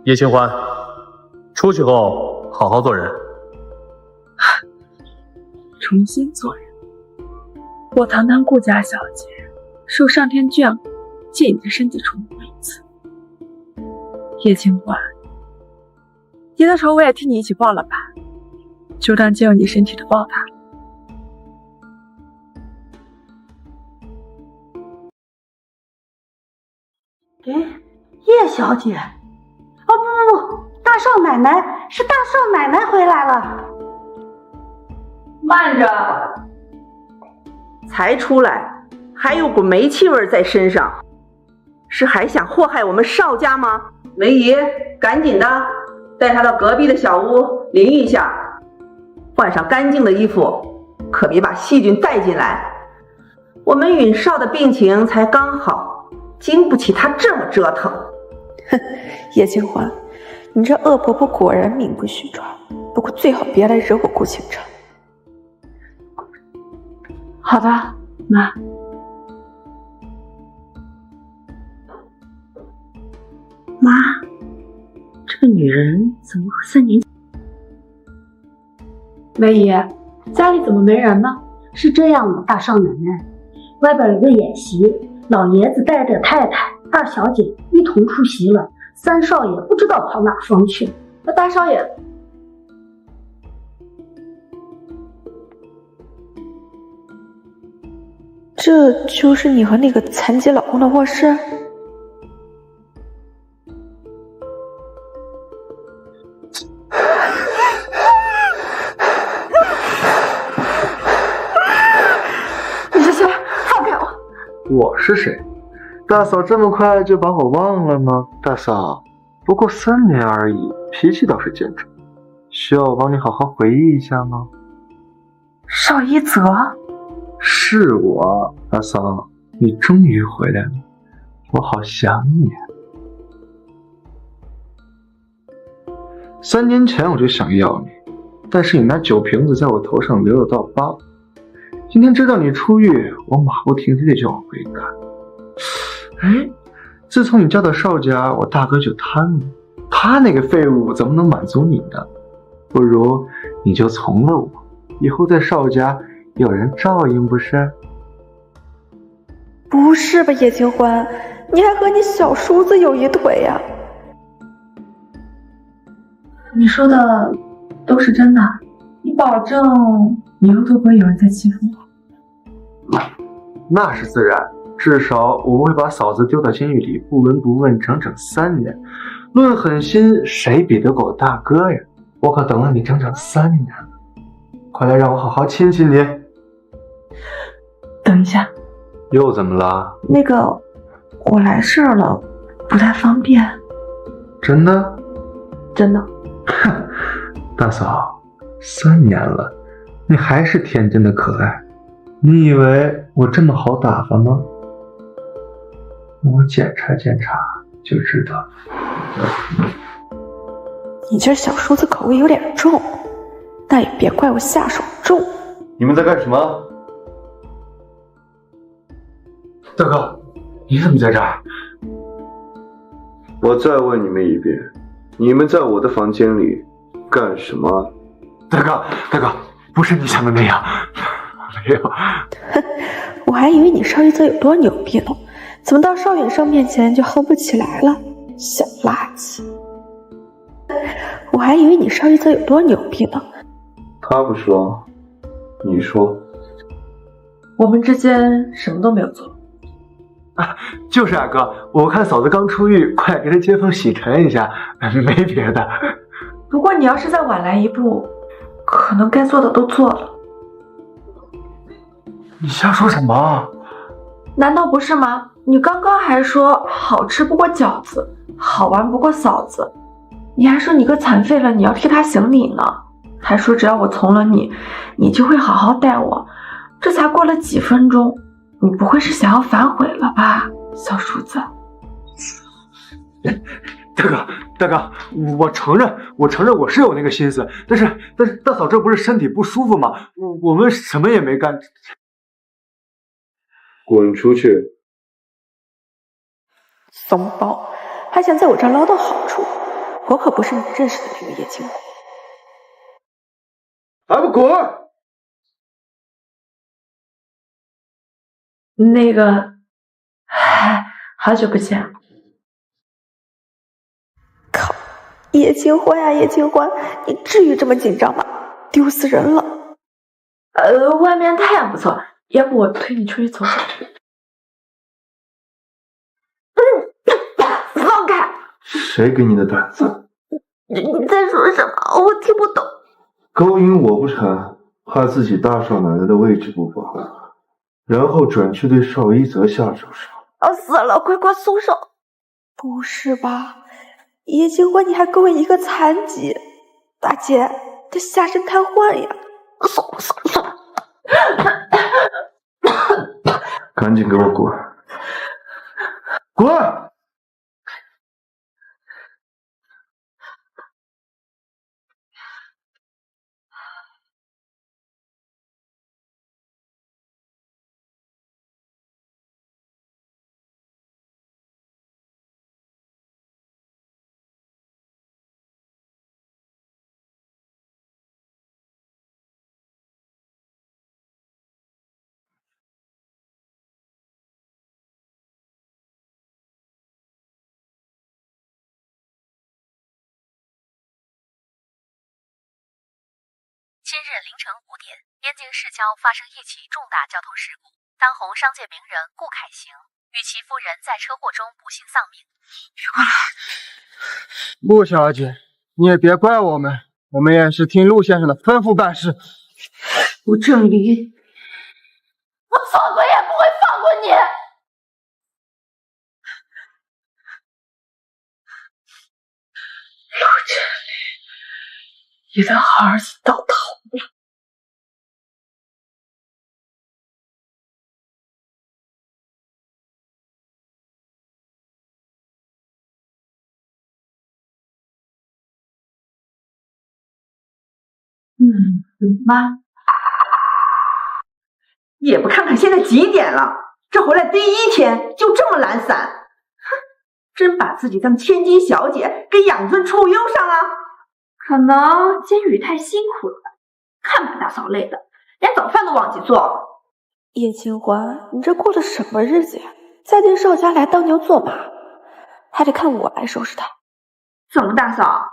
叶清欢，出去后好好做人。重新做人。我堂堂顾家小姐，受上天眷顾，借你的身体重活一次。叶清欢，你的仇我也替你一起报了吧，就当借用你身体的报答。叶小姐，哦不，大少奶奶，是大少奶奶回来了。慢着，才出来还有股煤气味在身上，是还想祸害我们邵家吗？梅姨，赶紧的带她到隔壁的小屋淋一下，换上干净的衣服，可别把细菌带进来。我们允少的病情才刚好，经不起她这么折腾。哼，叶清欢，你这恶婆婆果然名不虚传，不过最好别来惹我顾倾城。好的，妈。妈，这个女人怎么和3年前？梅姨，家里怎么没人呢？是这样的，大少奶奶，外边有个演习，老爷子带着太太、二小姐一同出席了，3少爷不知道跑哪方去了。那大少爷，这就是你和那个残疾老公的卧室？你是谁？放开我！我是谁？大嫂这么快就把我忘了吗？大嫂，不过3年而已，脾气倒是坚持，需要我帮你好好回忆一下吗？邵一泽，是我，大嫂，你终于回来了，我好想你。3年前我就想要你，但是你拿酒瓶子在我头上留了道疤。今天知道你出狱，我马不停蹄的就往回赶。哎，自从你嫁到邵家，我大哥就贪了，他那个废物怎么能满足你呢？不如你就从了我，以后在邵家有人照应不是？不是吧，叶清欢，你还和你小叔子有一腿呀？你说的都是真的？你保证以后都不会有人再欺负我？那是自然，至少我不会把嫂子丢到监狱里不闻不问整整3年。论狠心，谁比得过我大哥呀？我可等了你整整3年了，快来让我好好亲亲你。等一下，又怎么了？那个我来事儿了，不太方便。真的？真的。哼，大嫂，3年了，你还是天真的可爱。你以为我这么好打发吗？我检查检查就知道了。你这小叔子口味有点重，那也别怪我下手重。你们在干什么？大哥，你怎么在这儿？我再问你们一遍，你们在我的房间里干什么？大哥，不是你想的那样，没有。我还以为你邵一泽有多牛逼呢，怎么到邵远胜面前就哼不起来了？小垃圾！我还以为你邵一泽有多牛逼呢。他不说，你说。我们之间什么都没有做。就是啊哥，我看嫂子刚出狱，快给她接风洗尘一下，没别的。不过你要是再晚来一步，可能该做的都做了。你瞎说什么？难道不是吗？你刚刚还说好吃不过饺子，好玩不过嫂子，你还说你哥残废了，你要替他行礼呢，还说只要我从了你，你就会好好待我。这才过了几分钟，你不会是想要反悔了吧，小叔子？大哥，我承认我是有那个心思，但是大嫂这不是身体不舒服吗？我们什么也没干。滚出去！怂包，还想在我这儿捞到好处，我可不是你认识的那个叶青花。还不滚！那个，好久不见。靠，叶青欢呀，叶青欢，你至于这么紧张吗？丢死人了！外面太阳不错，要不我推你出去走走？放开！谁给你的胆子？你在说什么？我听不懂。勾引我不成，怕自己大少奶奶的位置不保，然后转去对邵一泽下手上。死了！快松手！不是吧，叶青欢，你还勾引一个残疾大姐，她下身瘫痪呀！松！赶紧给我滚！滚！今日凌晨5点，边境市郊发生一起重大交通事故，当红商界名人顾凯行与其夫人在车祸中不幸丧命。陆小姐，你也别怪我们，我们也是听陆先生的吩咐办事。陆正离，我做鬼也不会放过你！陆正离，你的好儿子到头了。妈，也不看看现在几点了，这回来第1天就这么懒散，哼，真把自己当千金小姐给养尊处优上了。可能监狱太辛苦了，看把大嫂累的，连早饭都忘记做。叶清欢，你这过的什么日子呀？嫁进邵家来当牛做马，还得看我来收拾他。怎么，大嫂，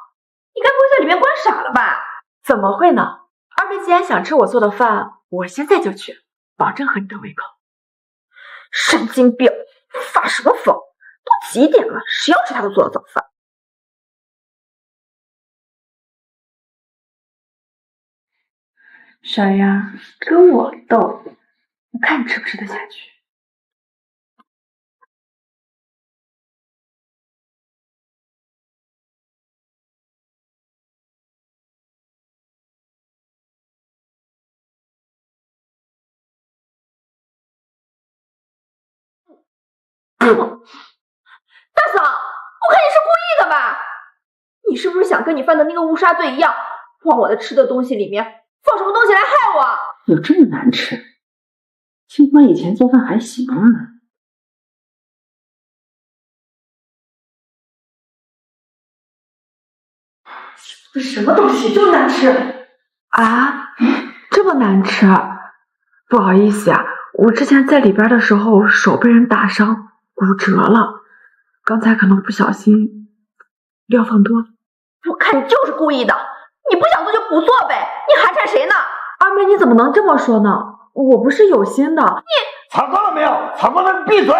你该不会在里面关傻了吧？怎么会呢？二妹既然想吃我做的饭，我现在就去，保证合你的胃口。神经病，发什么疯？都几点了，谁要吃他都做的早饭？小丫，跟我斗，我看你吃不吃得下去。大嫂，我看你是故意的吧？你是不是想跟你犯的那个误杀罪一样，往我的吃的东西里面放什么东西来害我？有这么难吃？清欢以前做饭还行啊。这什么东西这么难吃啊？这么难吃？不好意思呀，我之前在里边的时候手被人打伤骨折了，刚才可能不小心料放多了。我看你就是故意的，你不想做就不做呗，你还缠谁呢？二妹，你怎么能这么说呢？我不是有心的。你尝过了没有？尝过了闭嘴！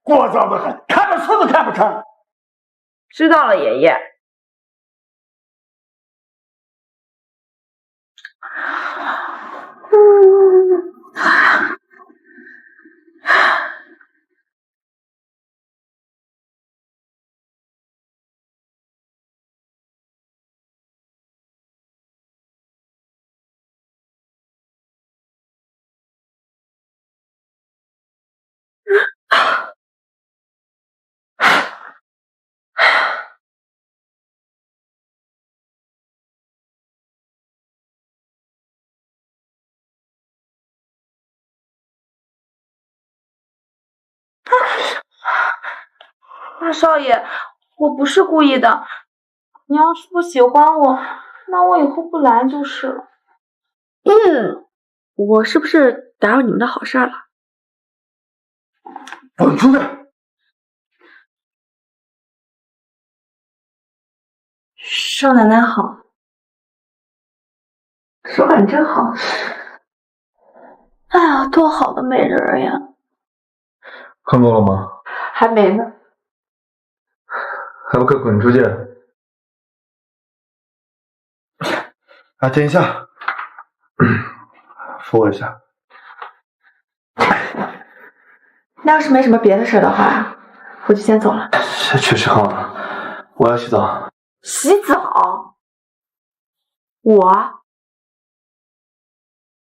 聒噪的很，看着书都看不成。知道了，爷爷。二少爷，我不是故意的，你要是不喜欢我，那我以后不来就是了。我是不是打扰你们的好事了？滚出去！少奶奶好。手感真好。哎呀，多好的美人呀！看够了吗？还没呢。还不快滚出去！啊，等一下，扶我一下。那要是没什么别的事的话，我就先走了。确实好了，我要洗澡。洗澡？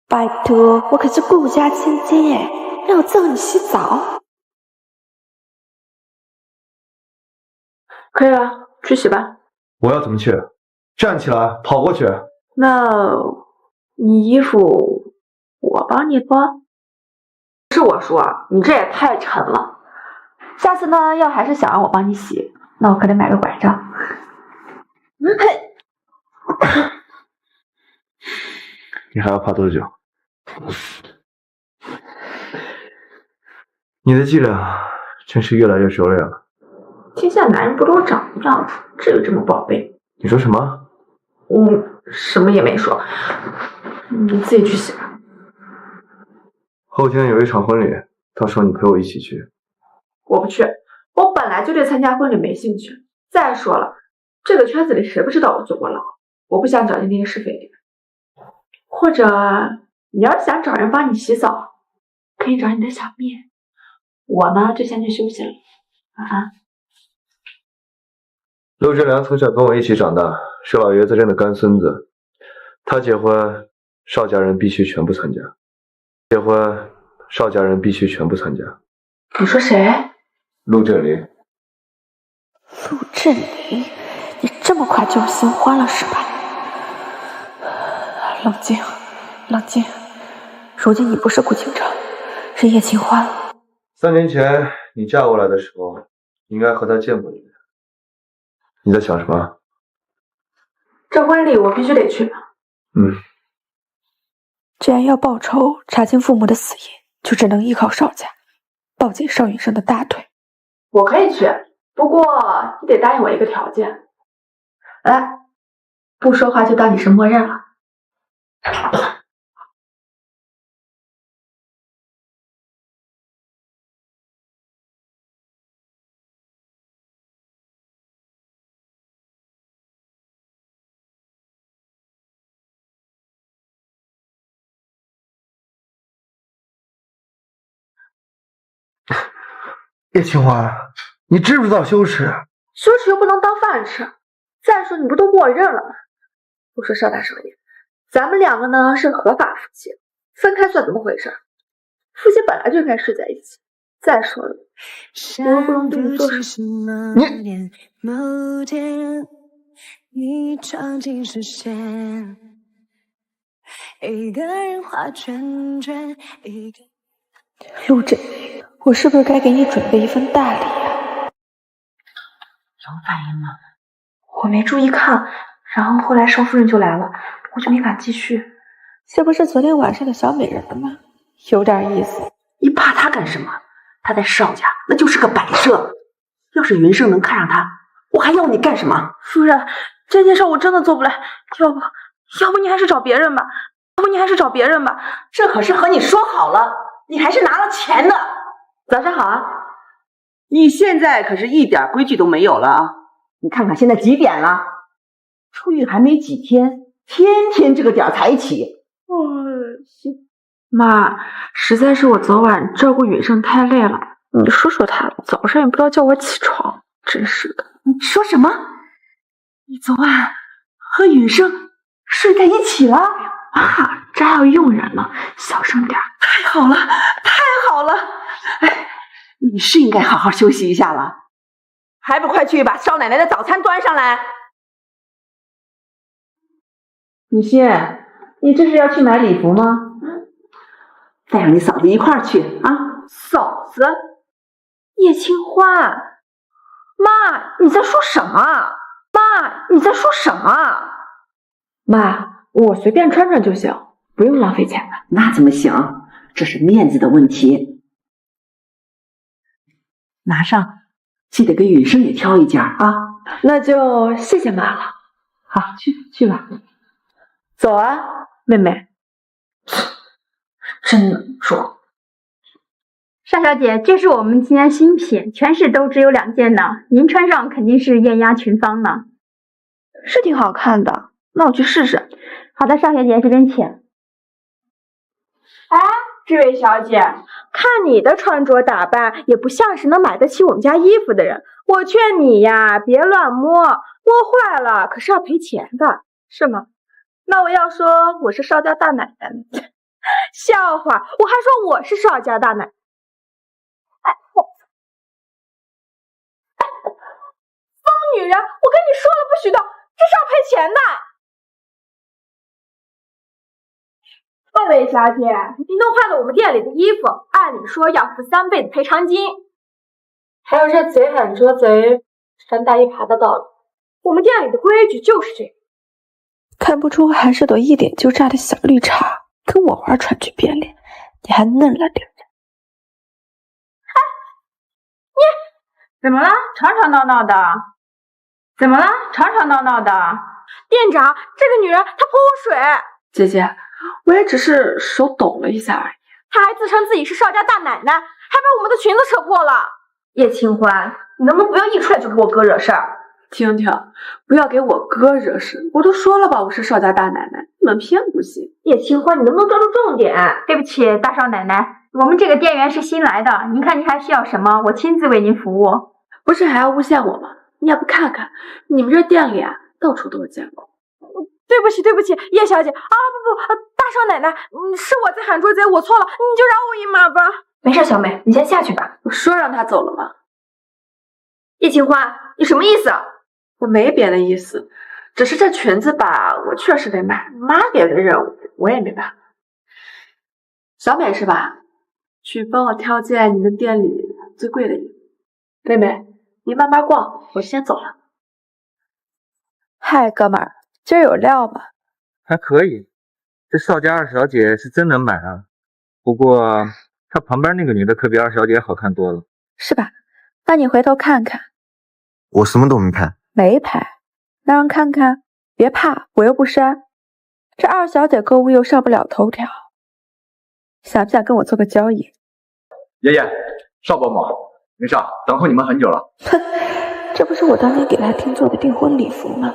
拜托，我可是顾家千金耶，让我伺候你洗澡。可以了，去洗吧。我要怎么去？站起来，跑过去。那你衣服我帮你脱？是我说，你这也太沉了。下次呢，要还是想让我帮你洗，那我可得买个拐杖。嘿，你还要爬多久？你的伎俩真是越来越熟练了。天下男人不都长一样，至于这么宝贝？你说什么？什么也没说。你自己去洗吧。后天有一场婚礼，到时候你陪我一起去。我不去，我本来就对参加婚礼没兴趣。再说了，这个圈子里谁不知道我坐过牢？我不想找进那些是非里。或者你要是想找人帮你洗澡，可以找你的小灭。我呢就先去休息了，晚安。陆振良从小跟我一起长大，是老爷子认的干孙子。他结婚，邵家人必须全部参加。结婚，邵家人必须全部参加。你说谁？陆振林。陆振林，你这么快就有新欢了是吧？冷静，冷静。如今你不是顾倾城，是叶清欢。3年前你嫁过来的时候，应该和他见过一面。你在想什么？这婚礼我必须得去。既然要报仇，查清父母的死因，就只能依靠邵家，抱紧邵云生的大腿。我可以去，不过你得答应我一个条件。来，不说话就当你是默认了。叶清欢，你知不知道羞耻？羞耻又不能当饭吃。再说你不都默认了吗？不说邵大少爷，咱们两个呢是合法夫妻，分开算怎么回事？夫妻本来就应该睡在一起。再说了，我又不能对你做什么。你闯进视线，一个人画圈圈，一个。陆振林，我是不是该给你准备一份大礼啊？什么反应呢？我没注意看，然后后来邵夫人就来了，我就没敢继续。这不是昨天晚上的小美人吗？有点意思。你怕她干什么？她在邵家那就是个摆设。要是云生能看上她，我还要你干什么？夫人，这件事我真的做不来，要不你还是找别人吧，这可是和你说好了，你还是拿了钱的。早上好啊！你现在可是一点规矩都没有了啊！你看看现在几点了？出狱还没几天，天天这个点才起。妈，实在是我昨晚照顾允生太累了，你说说他，早上也不知道叫我起床，真是的。你说什么？你昨晚和允生睡在一起了？啊，这还要用人了，小声点。太好了，太好了！哎，你是应该好好休息一下了，还不快去把少奶奶的早餐端上来！雨欣，你这是要去买礼服吗？带上你嫂子一块儿去啊！嫂子，叶清欢，妈，你在说什么？妈，你在说什么？妈，我随便穿穿就行，不用浪费钱的。那怎么行？这是面子的问题。拿上，记得给雨生也挑一件啊。那就谢谢妈了。好，去吧。走啊，妹妹。真能装。邵小姐，这是我们今天新品，全市都只有2件呢，您穿上肯定是艳压群芳呢。是挺好看的，那我去试试。好的，邵小姐，这边请。哎，这位小姐，看你的穿着打扮，也不像是能买得起我们家衣服的人。我劝你呀，别乱摸，摸坏了可是要赔钱的，是吗？那我要说我是邵家大奶奶，笑话，我还说我是邵家大奶奶。疯女人，我跟你说了不许动，这是要赔钱的。这位小姐，你弄坏了我们店里的衣服，按理说要付3倍的赔偿金。还有这贼喊捉贼，山大一耙的道理，我们店里的规矩就是这样。看不出还是朵一点就炸的小绿茶，跟我玩川剧变脸，你还嫩了点。哎，你怎么了？吵吵闹闹的。怎么了？吵吵闹闹的。店长，这个女人她泼我水。姐姐，我也只是手抖了一下而已。她还自称自己是邵家大奶奶，还把我们的裙子扯破了。叶清欢，你能不能不要一出来就给我哥惹事儿？听听，不要给我哥惹事。我都说了吧，我是邵家大奶奶，你们偏不信。叶清欢，你能不能抓住重点？对不起，大少奶奶，我们这个店员是新来的，您看您还需要什么，我亲自为您服务。不是还要诬陷我吗？你也不看看，你们这店里啊，到处都有监控。对不起，叶小姐啊，不，大少奶奶，是我在喊捉贼，我错了，你就饶我一马吧。没事，小美，你先下去吧。我说让他走了吗？叶清欢，你什么意思？我没别的意思，只是这裙子吧，我确实得买，妈给的任务，我也没办法。小美是吧？去帮我挑件你们店里最贵的衣服。妹妹，你慢慢逛，我先走了。嗨，哥们儿，今儿有料吗？还可以，这邵家二小姐是真能买啊。不过她旁边那个女的可比二小姐好看多了。是吧？那你回头看看。我什么都没拍。没拍，那让看看。别怕，我又不删。这二小姐购物又上不了头条，想不想跟我做个交易？爷爷，邵伯母，没事，等候你们很久了。哼，这不是我当年给来听做的订婚礼服吗？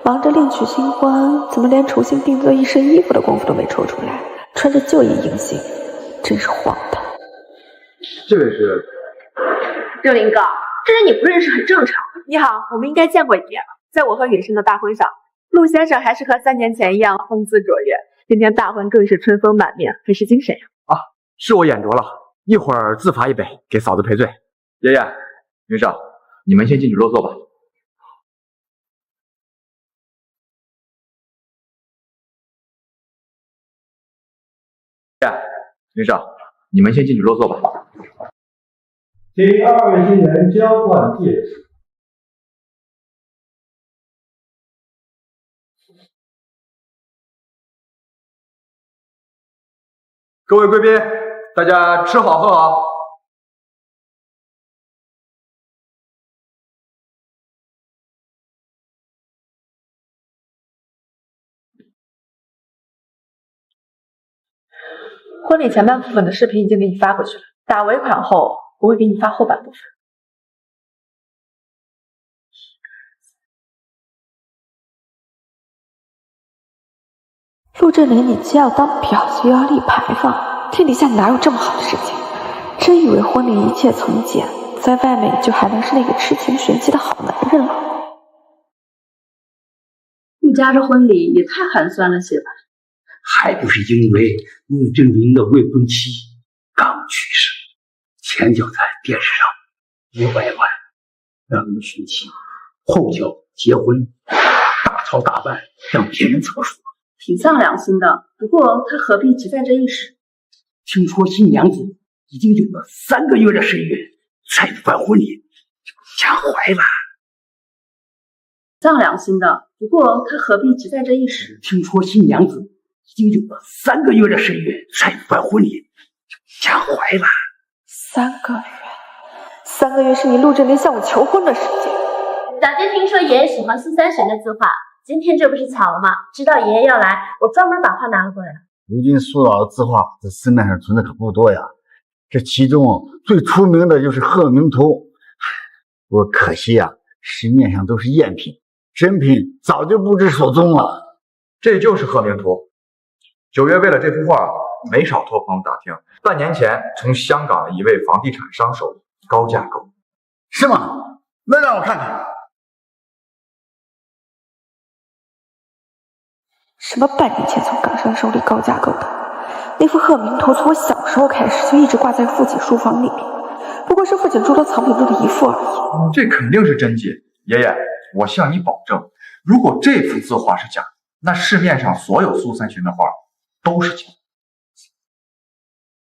忙着另娶新欢，怎么连重新定做一身衣服的功夫都没抽出来？穿着旧衣迎新，真是荒唐。这位是郑林哥，这人你不认识很正常。你好，我们应该见过一面了。在我和允生的大婚上，陆先生还是和3年前一样风姿卓越，今天大婚更是春风满面，很是精神呀。啊，是我眼拙了，一会儿自罚一杯，给嫂子赔罪。爷爷，云少，你们先进去落座吧。爷爷，云少，你们先进去落座吧。请2位新人交换戒指。各位贵宾，大家吃好喝好。婚礼前半部分的视频已经给你发过去了，打尾款后我会给你发后半部分。陆振林，你既要当婊子又要立牌坊，天底下哪有这么好的事情？真以为婚礼一切从简，在外面就还能是那个痴情玄机的好男人了？陆家这婚礼也太寒酸了些吧？还不是因为陆振林的未婚妻刚去世，前脚在电视上100万让人寻亲，后脚结婚，大操大办让别人测数。挺丧良心的，不过他何必只在这一时？听说新娘子已经有了3个月的身孕，再不办婚礼就吓坏了。丧良心的，不过他何必只在这一时？听说新娘子已经有了3个月的身孕，才办婚礼，想怀了。3个月，3个月是你陆振林向我求婚的时间。小姐听说爷爷喜欢苏三玄的字画，今天这不是巧了吗？知道爷爷要来，我专门把画拿了过来。如今苏老的字画在市面上存的可不多呀，这其中最出名的就是鹤鸣图。不过可惜呀，市面上都是赝品，真品早就不知所踪了。这就是鹤鸣图。9月为了这幅画，没少托朋友打听，半年前从香港的一位房地产商手里高价购。是吗？那让我看看。什么半年前从港商手里高价购的？那幅鹤鸣图从我小时候开始就一直挂在父亲书房里面，不过是父亲诸多藏品中的一幅而已。这肯定是真迹，爷爷，我向你保证，如果这幅字画是假，那市面上所有苏三群的画都是假。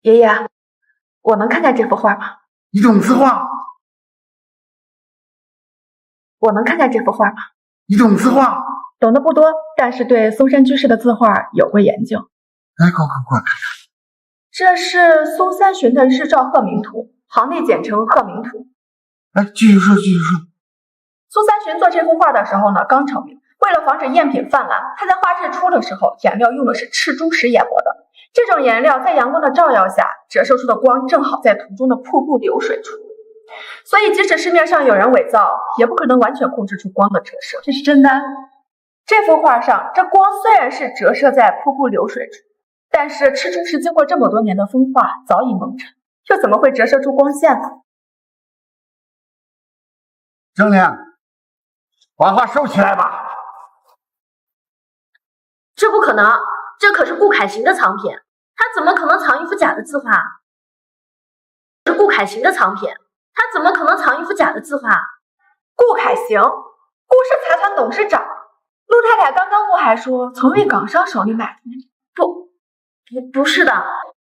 爷爷，我能看见这幅画吗？你懂字画？我能看见这幅画吗？你懂字画？懂得不多，但是对嵩山居士的字画有过研究。来，快看看。这是苏三旬的日照鹤鸣图，行内简称鹤鸣图。来，继续说。苏三旬做这幅画的时候呢，刚成名。为了防止赝品泛滥，他在画日出的时候，颜料用的是赤珠石研磨的。这种颜料在阳光的照耀下，折射出的光正好在图中的瀑布流水处。所以即使市面上有人伪造，也不可能完全控制住光的折射。这是真的。这幅画上，这光虽然是折射在瀑布流水处，但是赤珠石经过这么多年的风化，早已蒙尘，又怎么会折射出光线呢？正莲，把画收起来吧。这不可能，这可是顾凯行的藏品，他怎么可能藏一幅假的字画？是顾凯行的藏品，他怎么可能藏一幅假的字画？顾凯行，顾氏财团董事长。陆太太刚刚不还说从为港商手里买的？不是的，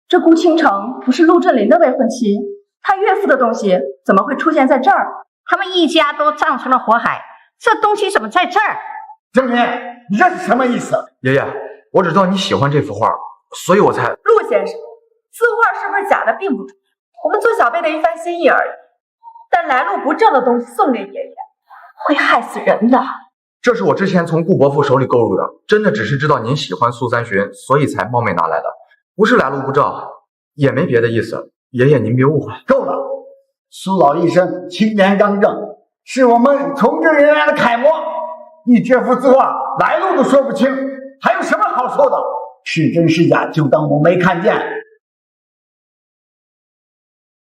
这顾倾城不是陆振林的未婚妻，他岳父的东西怎么会出现在这儿？他们一家都葬成了火海，这东西怎么在这儿？郑林，你这是什么意思？爷爷，我只知道你喜欢这幅画，所以我才……陆先生，字画是不是假的并不重要，我们做小辈的一番心意而已。但来路不正的东西送给爷爷，会害死人的。这是我之前从顾伯父手里购入的，真的只是知道您喜欢苏三旬，所以才冒昧拿来的，不是来路不正，也没别的意思。爷爷您别误会。够了，苏老一生清廉刚正，是我们从政人员的楷模。你这幅字画来路都说不清，还有什么好说的？是真是假就当我没看见，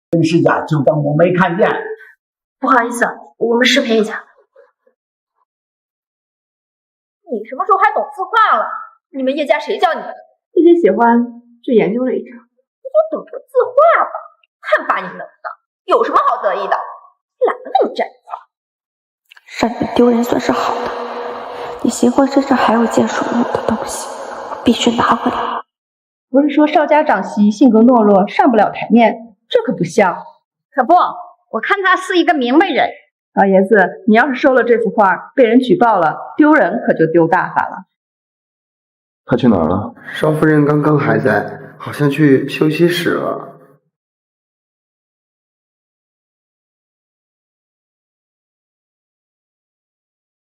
真是假就当我没看见。不好意思，我们视频一下。你什么时候还懂字画了？你们叶家谁教你的？自己喜欢就研究了一阵，不就等着字画吧？看把你弄的，有什么好得意的？懒得那么占让你们丢人算是好的，你邢欢身上还有件属于我的东西，我必须拿回来。不是说邵家长媳性格懦弱，上不了台面，这可不像。可不，我看他是一个明白人。老爷子，你要是收了这幅画，被人举报了，丢人可就丢大发了。他去哪儿了？邵夫人刚刚还在，好像去休息室了。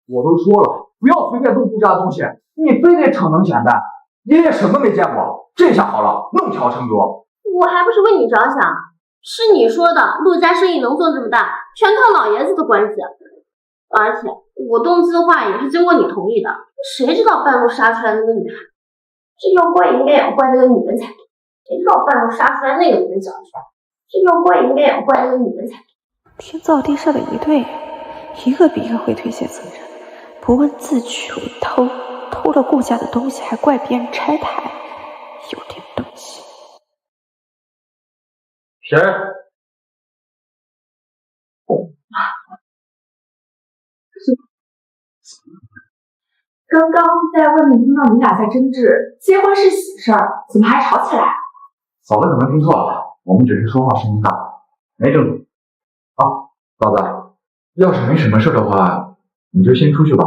我都说了，不要随便动顾家的东西，你非得逞能显摆。爷爷什么没见过，这下好了，弄巧成拙。我还不是为你着想，是你说的，陆家生意能做这么大，全靠老爷子的关系。而且我动字画也是经过你同意的，谁知道半路杀出来那个女孩？这要怪应该也怪那个女人才对，谁知道半路杀出来那个女人长得帅？这要怪应该也怪那个女人才对。天造地设的一对人，一个比一个会推卸责任，不问自取为偷，偷了顾家的东西还怪别人拆台，有点东西。谁？刚刚在外面听到你俩在争执，结婚是喜事儿，怎么还吵起来？嫂子可能听错了，我们只是说话声音大，没争执。啊，嫂子，要是没什么事的话，你就先出去吧，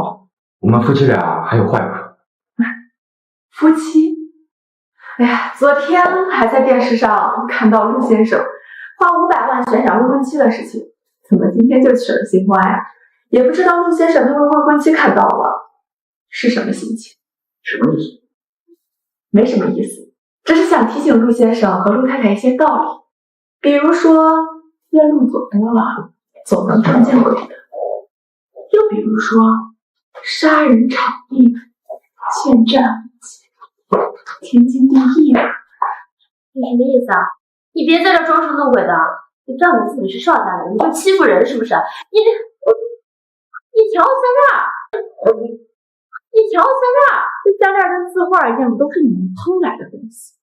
我们夫妻俩还有话要说。夫妻？哎呀，昨天还在电视上看到陆先生花500万悬赏未婚妻的事情，怎么今天就娶了新欢呀？也不知道陆先生那位未婚妻看到了是什么心情？什么意思？没什么意思，只是想提醒陆先生和陆太太一些道理，比如说夜路走多了，总能看见鬼的；又比如说杀人偿命，欠债天经地义的。你什么意思啊？你别在这装神弄鬼的，你仗你自己是邵家的，你就欺负人是不是？你瞧项链，你瞧项链，这项链跟字画一样，都是你们偷来的东西，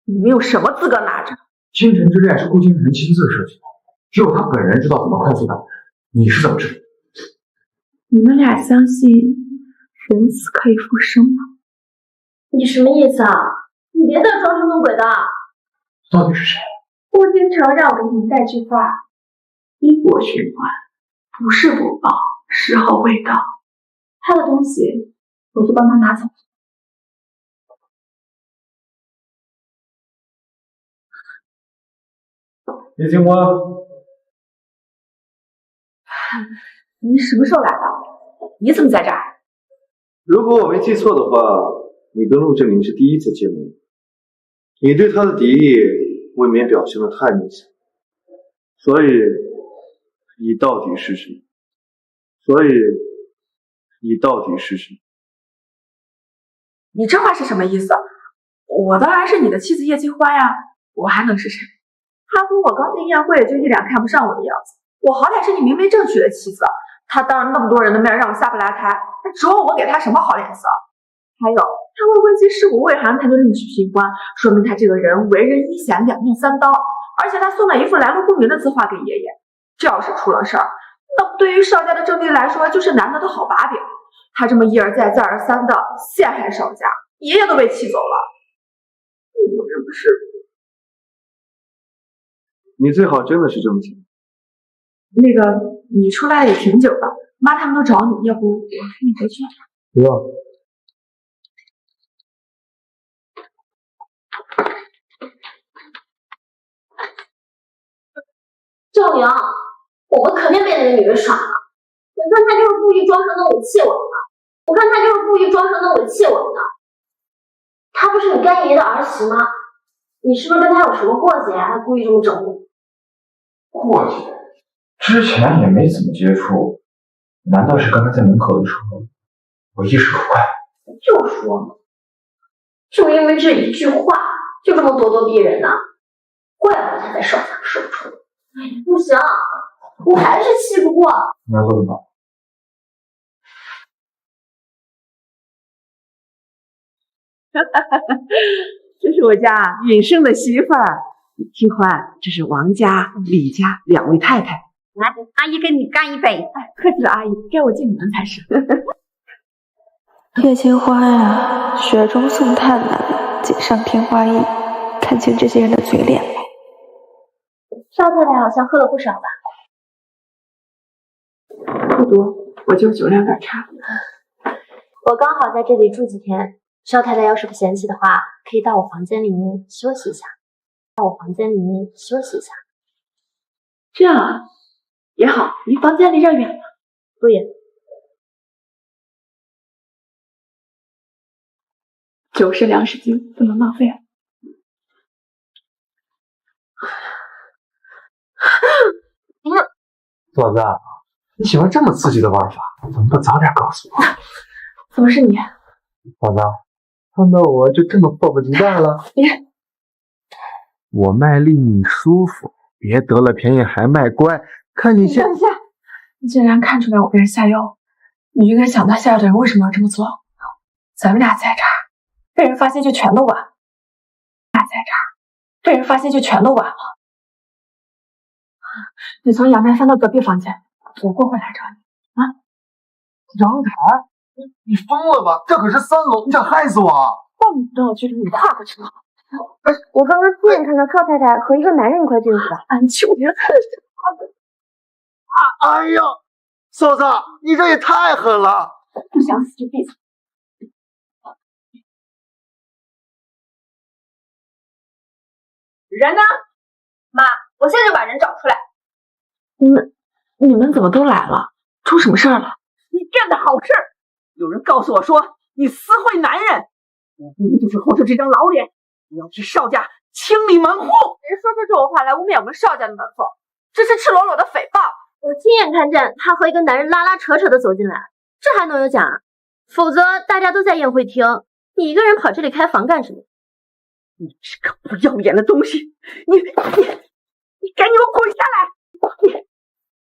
你们有什么资格拿着？倾城之恋是顾倾城亲自设计的，只有他本人知道怎么快速打开。你是怎么知道？你们俩相信人死可以复生吗？你什么意思啊？你别再装神弄鬼的。到底是谁？顾倾城让我给你们带句话：因果循环，不是不报，时候未到。他的东西我就帮他拿走。叶金花，你什么时候来的？你怎么在这儿？如果我没记错的话，你跟陆振林是第一次见面，你对他的敌意未免表现得太明显，所以你到底是谁？你这话是什么意思？我当然是你的妻子叶金花呀，我还能是谁？他和我刚进宴会就一脸看不上我的样子，我好歹是你明媒正娶的妻子，他当着那么多人的面让我下不来台，指望我给他什么好脸色？还有，他未婚妻尸骨未寒他就另娶新欢，说明他这个人为人阴险，两面三刀，而且他送了一副来路不明的字画给爷爷，这要是出了事儿，那对于邵家的正义来说就是难得的好把柄。他这么一而再再而三的陷害邵家，爷爷都被气走了。我这不是……你最好真的是这么想。那个，你出来也挺久了，妈他们都找你，要不我陪你回去？不要。赵阳，我们肯定被那个女人耍了。我看他就是故意装神弄鬼气我们的。他不是你干爷的儿媳吗？你是不是跟他有什么过节啊？他故意这么整你？过节？之前也没怎么接触，难道是刚才在门口的时候，我一时口快？就说嘛，就因为这一句话，就这么咄咄逼人呢？怪不得他在邵家说不出。不行，我还是气不过。那怎么办？这是我家允胜的媳妇儿，清欢，这是王家、李家两位太太。来，阿姨跟你干一杯。哎，客气了，阿姨，该我敬你们才是。叶金花呀，雪中送炭呐，锦上添花易，看清这些人的嘴脸吧。邵太太好像喝了不少吧？不多，我就酒量有点差。我刚好在这里住几天，邵太太要是不嫌弃的话，可以到我房间里面休息一下。这样啊，也好，离房间离这远吗？不远。酒是粮食精，不能浪费啊。左子，你喜欢这么刺激的玩法，怎么不早点告诉我？怎么是你？左子，看到我就这么迫不及待了？我卖力你舒服，别得了便宜还卖乖。看你等一下，你竟然看出来我被人下药，你应该想到下药的人为什么要这么做。咱们俩在这儿，被人发现就全都完了。你从阳台翻到隔壁房间，我过会来找你啊。阳台？你疯了吧？这可是3楼，你想害死我？那你让我距离你跨过去吗？我刚刚亲眼看到邵太太和一个男人一块进去的。安琪，我觉得哎呀，嫂子，你这也太狠了！不想死就闭嘴。人呢？妈，我现在就把人找出来。你们怎么都来了？出什么事儿了？你干的好事！有人告诉我说你私会男人，我今天就是厚着这张老脸，你要替邵家清理门户。谁说出这种话来污蔑我们邵家的门风？这是赤裸裸的诽谤！我亲眼看见他和一个男人拉拉扯扯的走进来，这还能有假？否则大家都在宴会厅，你一个人跑这里开房干什么？你这个不要脸的东西！你赶紧给我滚下来！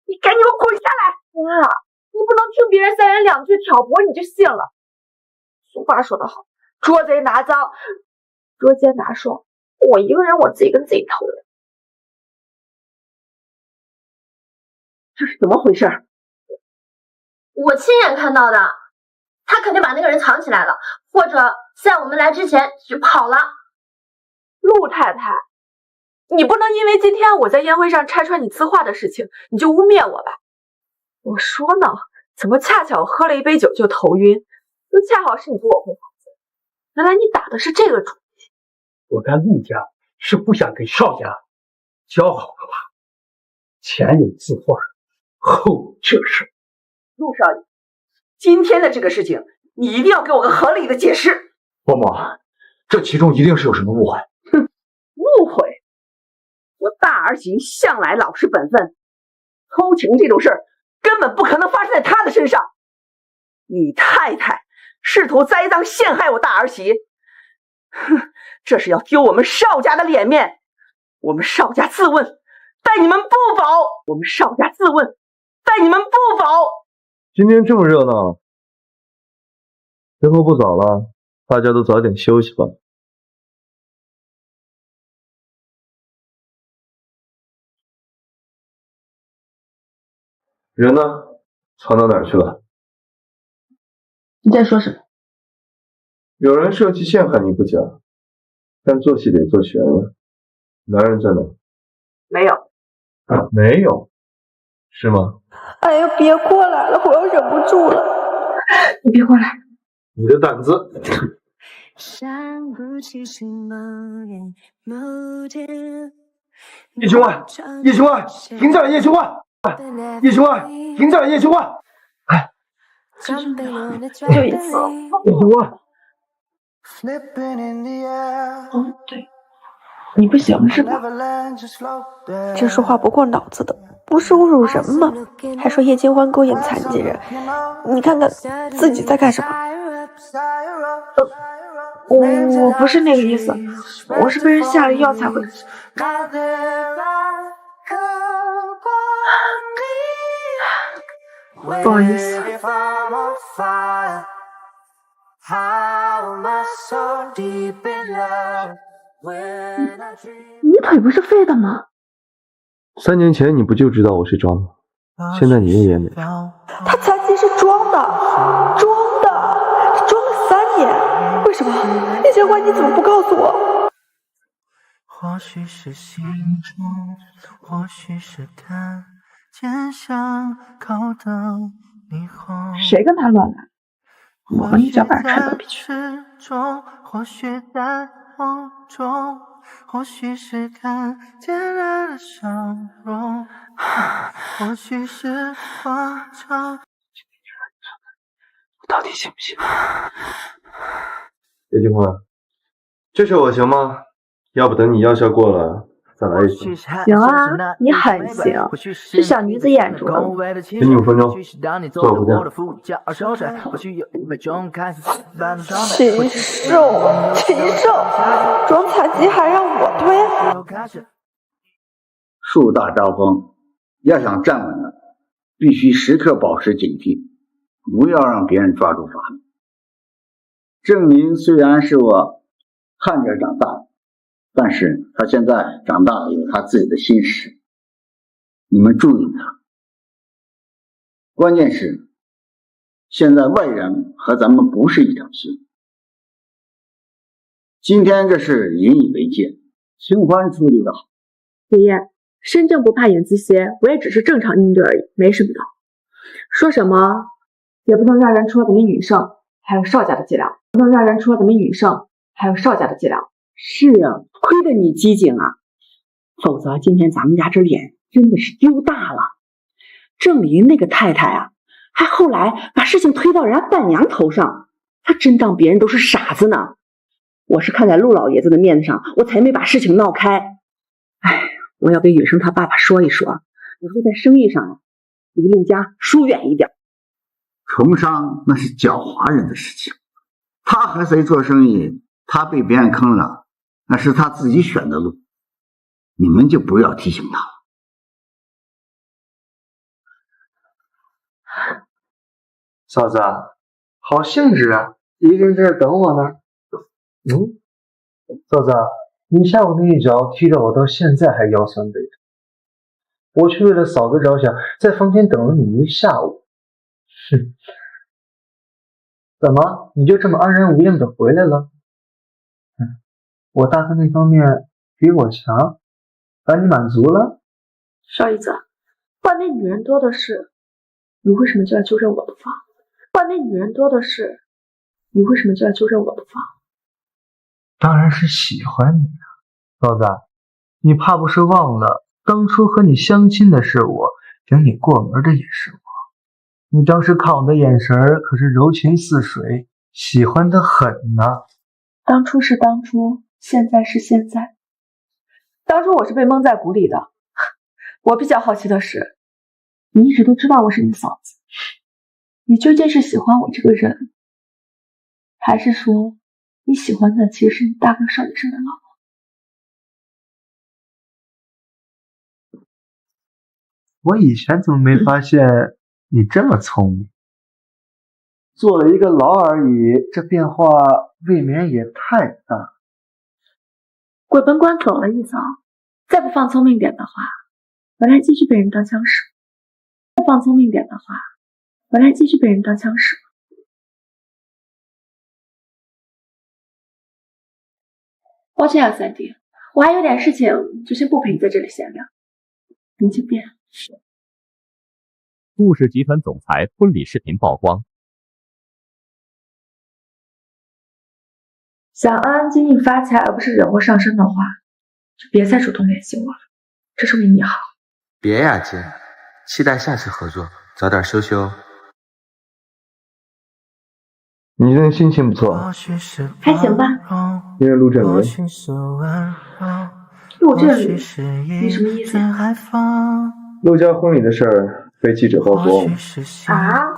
你赶紧给我滚下来！妈，你不能听别人三言两句挑拨你就信了。俗话说得好，捉贼拿赃，捉奸拿双。我一个人我自己跟自己偷的。这是怎么回事？我亲眼看到的，他肯定把那个人藏起来了，或者在我们来之前就跑了。陆太太，你不能因为今天我在宴会上拆穿你字画的事情，你就污蔑我吧？我说呢，怎么恰巧喝了一杯酒就头晕？又恰好是你给我回房间，原来你打的是这个主意。我看陆家是不想跟邵家交好了吧？前有字画，后有这事。陆少爷，今天的这个事情，你一定要给我个合理的解释。嬷嬷，这其中一定是有什么误会。误会？我大儿媳向来老实本分，偷情这种事儿根本不可能发生在她的身上。你太太试图栽赃陷害我大儿媳，哼，这是要丢我们邵家的脸面。我们邵家自问，待你们不薄。我们邵家自问，待你们不薄。今天这么热闹，时候不早了，大家都早点休息吧。人呢？藏到哪儿去了？你在说什么？有人设计陷害你不假，但做戏得做全了。男人在哪？没有。没有，是吗？哎呀，别过来了，我要忍不住了。你别过来。你的胆子。叶青万，叶青万，停下来！叶青万，叶青万，停下来！叶青万，哎，就一次了。叶青万。哦，对，你不行是吧？这说话不过脑子的，不是侮辱人吗？还说叶金欢勾引残疾人，你看看自己在干什么？我不是那个意思，我是被人下了药才会。不好意思。你腿不是废的吗？3年前你不就知道我是装的，现在你也演美。他残疾是装的装了3年，为什么？叶千欢，你怎么不告诉我？或许是心中，或许是看见巷口的霓虹。谁跟他乱来？我和你脚板踹隔壁去。或许在梦中，或许是看见了的笑容，或许是花场。我到底行不行？叶金欢，这事我行吗？要不等你药效过了再来一次。行啊，你很行，是小女子演出的。给你5分钟，做我不见。禽兽，装残疾还让我推？树大招风，要想站稳了，必须时刻保持警惕，不要让别人抓住法律。郑明虽然是我看着长大，但是他现在长大了，有他自己的心事，你们注意他。关键是现在外人和咱们不是一条心。今天这事引以为戒，清欢处理的好。爷爷，身正不怕影子斜，我也只是正常应对而已，没什么的。说什么也不能让人戳咱们允胜还有邵家的伎俩，不能让人戳咱们允胜还有邵家的伎俩。是啊，亏得你机警啊，否则今天咱们家这脸真的是丢大了。郑林那个太太啊，还后来把事情推到人家伴娘头上，她真当别人都是傻子呢。我是看在陆老爷子的面子上，我才没把事情闹开。哎，我要跟允胜他爸爸说一说，以后在生意上啊，离陆家疏远一点。从商那是狡猾人的事情，他和谁做生意，他被别人坑了，那是他自己选的路，你们就不要提醒他。嫂子，好兴致啊，一个人在这等我呢。嫂子，你下午那一脚踢着我到现在还腰酸背痛，我却为了嫂子着想，在房间等了你一下午。哼，怎么你就这么安然无恙的回来了？我大哥那方面比我强，把你满足了？少姨子，外面女人多的是，你为什么就要揪着我不放？外面女人多的是，你为什么就要揪着我不放？当然是喜欢你啊，嫂子，你怕不是忘了当初和你相亲的是我，领你过门的也是我。你当时看我的眼神可是柔情似水，喜欢得很呢。当初是当初，现在是现在。当初我是被蒙在鼓里的。我比较好奇的是，你一直都知道我是你嫂子，你究竟是喜欢我这个人，还是说你喜欢的其实是你大哥邵雨生的老婆？我以前怎么没发现你这么聪明？做了一个牢而已，这变化未免也太大。鬼本官走了一遭，再不放聪明点的话，回来继续被人当枪使。再放聪明点的话，回来继续被人当枪使。抱歉啊，三弟，我还有点事情，就先不陪你在这里闲聊。您请便。顾氏集团总裁婚礼视频曝光。想安安静静发财，而不是惹祸上身的话，就别再主动联系我了，这是为你好。别呀，姐，期待下次合作，早点休息哦。你这心情不错，还行吧。因为陆振林。陆振林，你什么意思呀？陆家婚礼的事儿被记者曝光啊？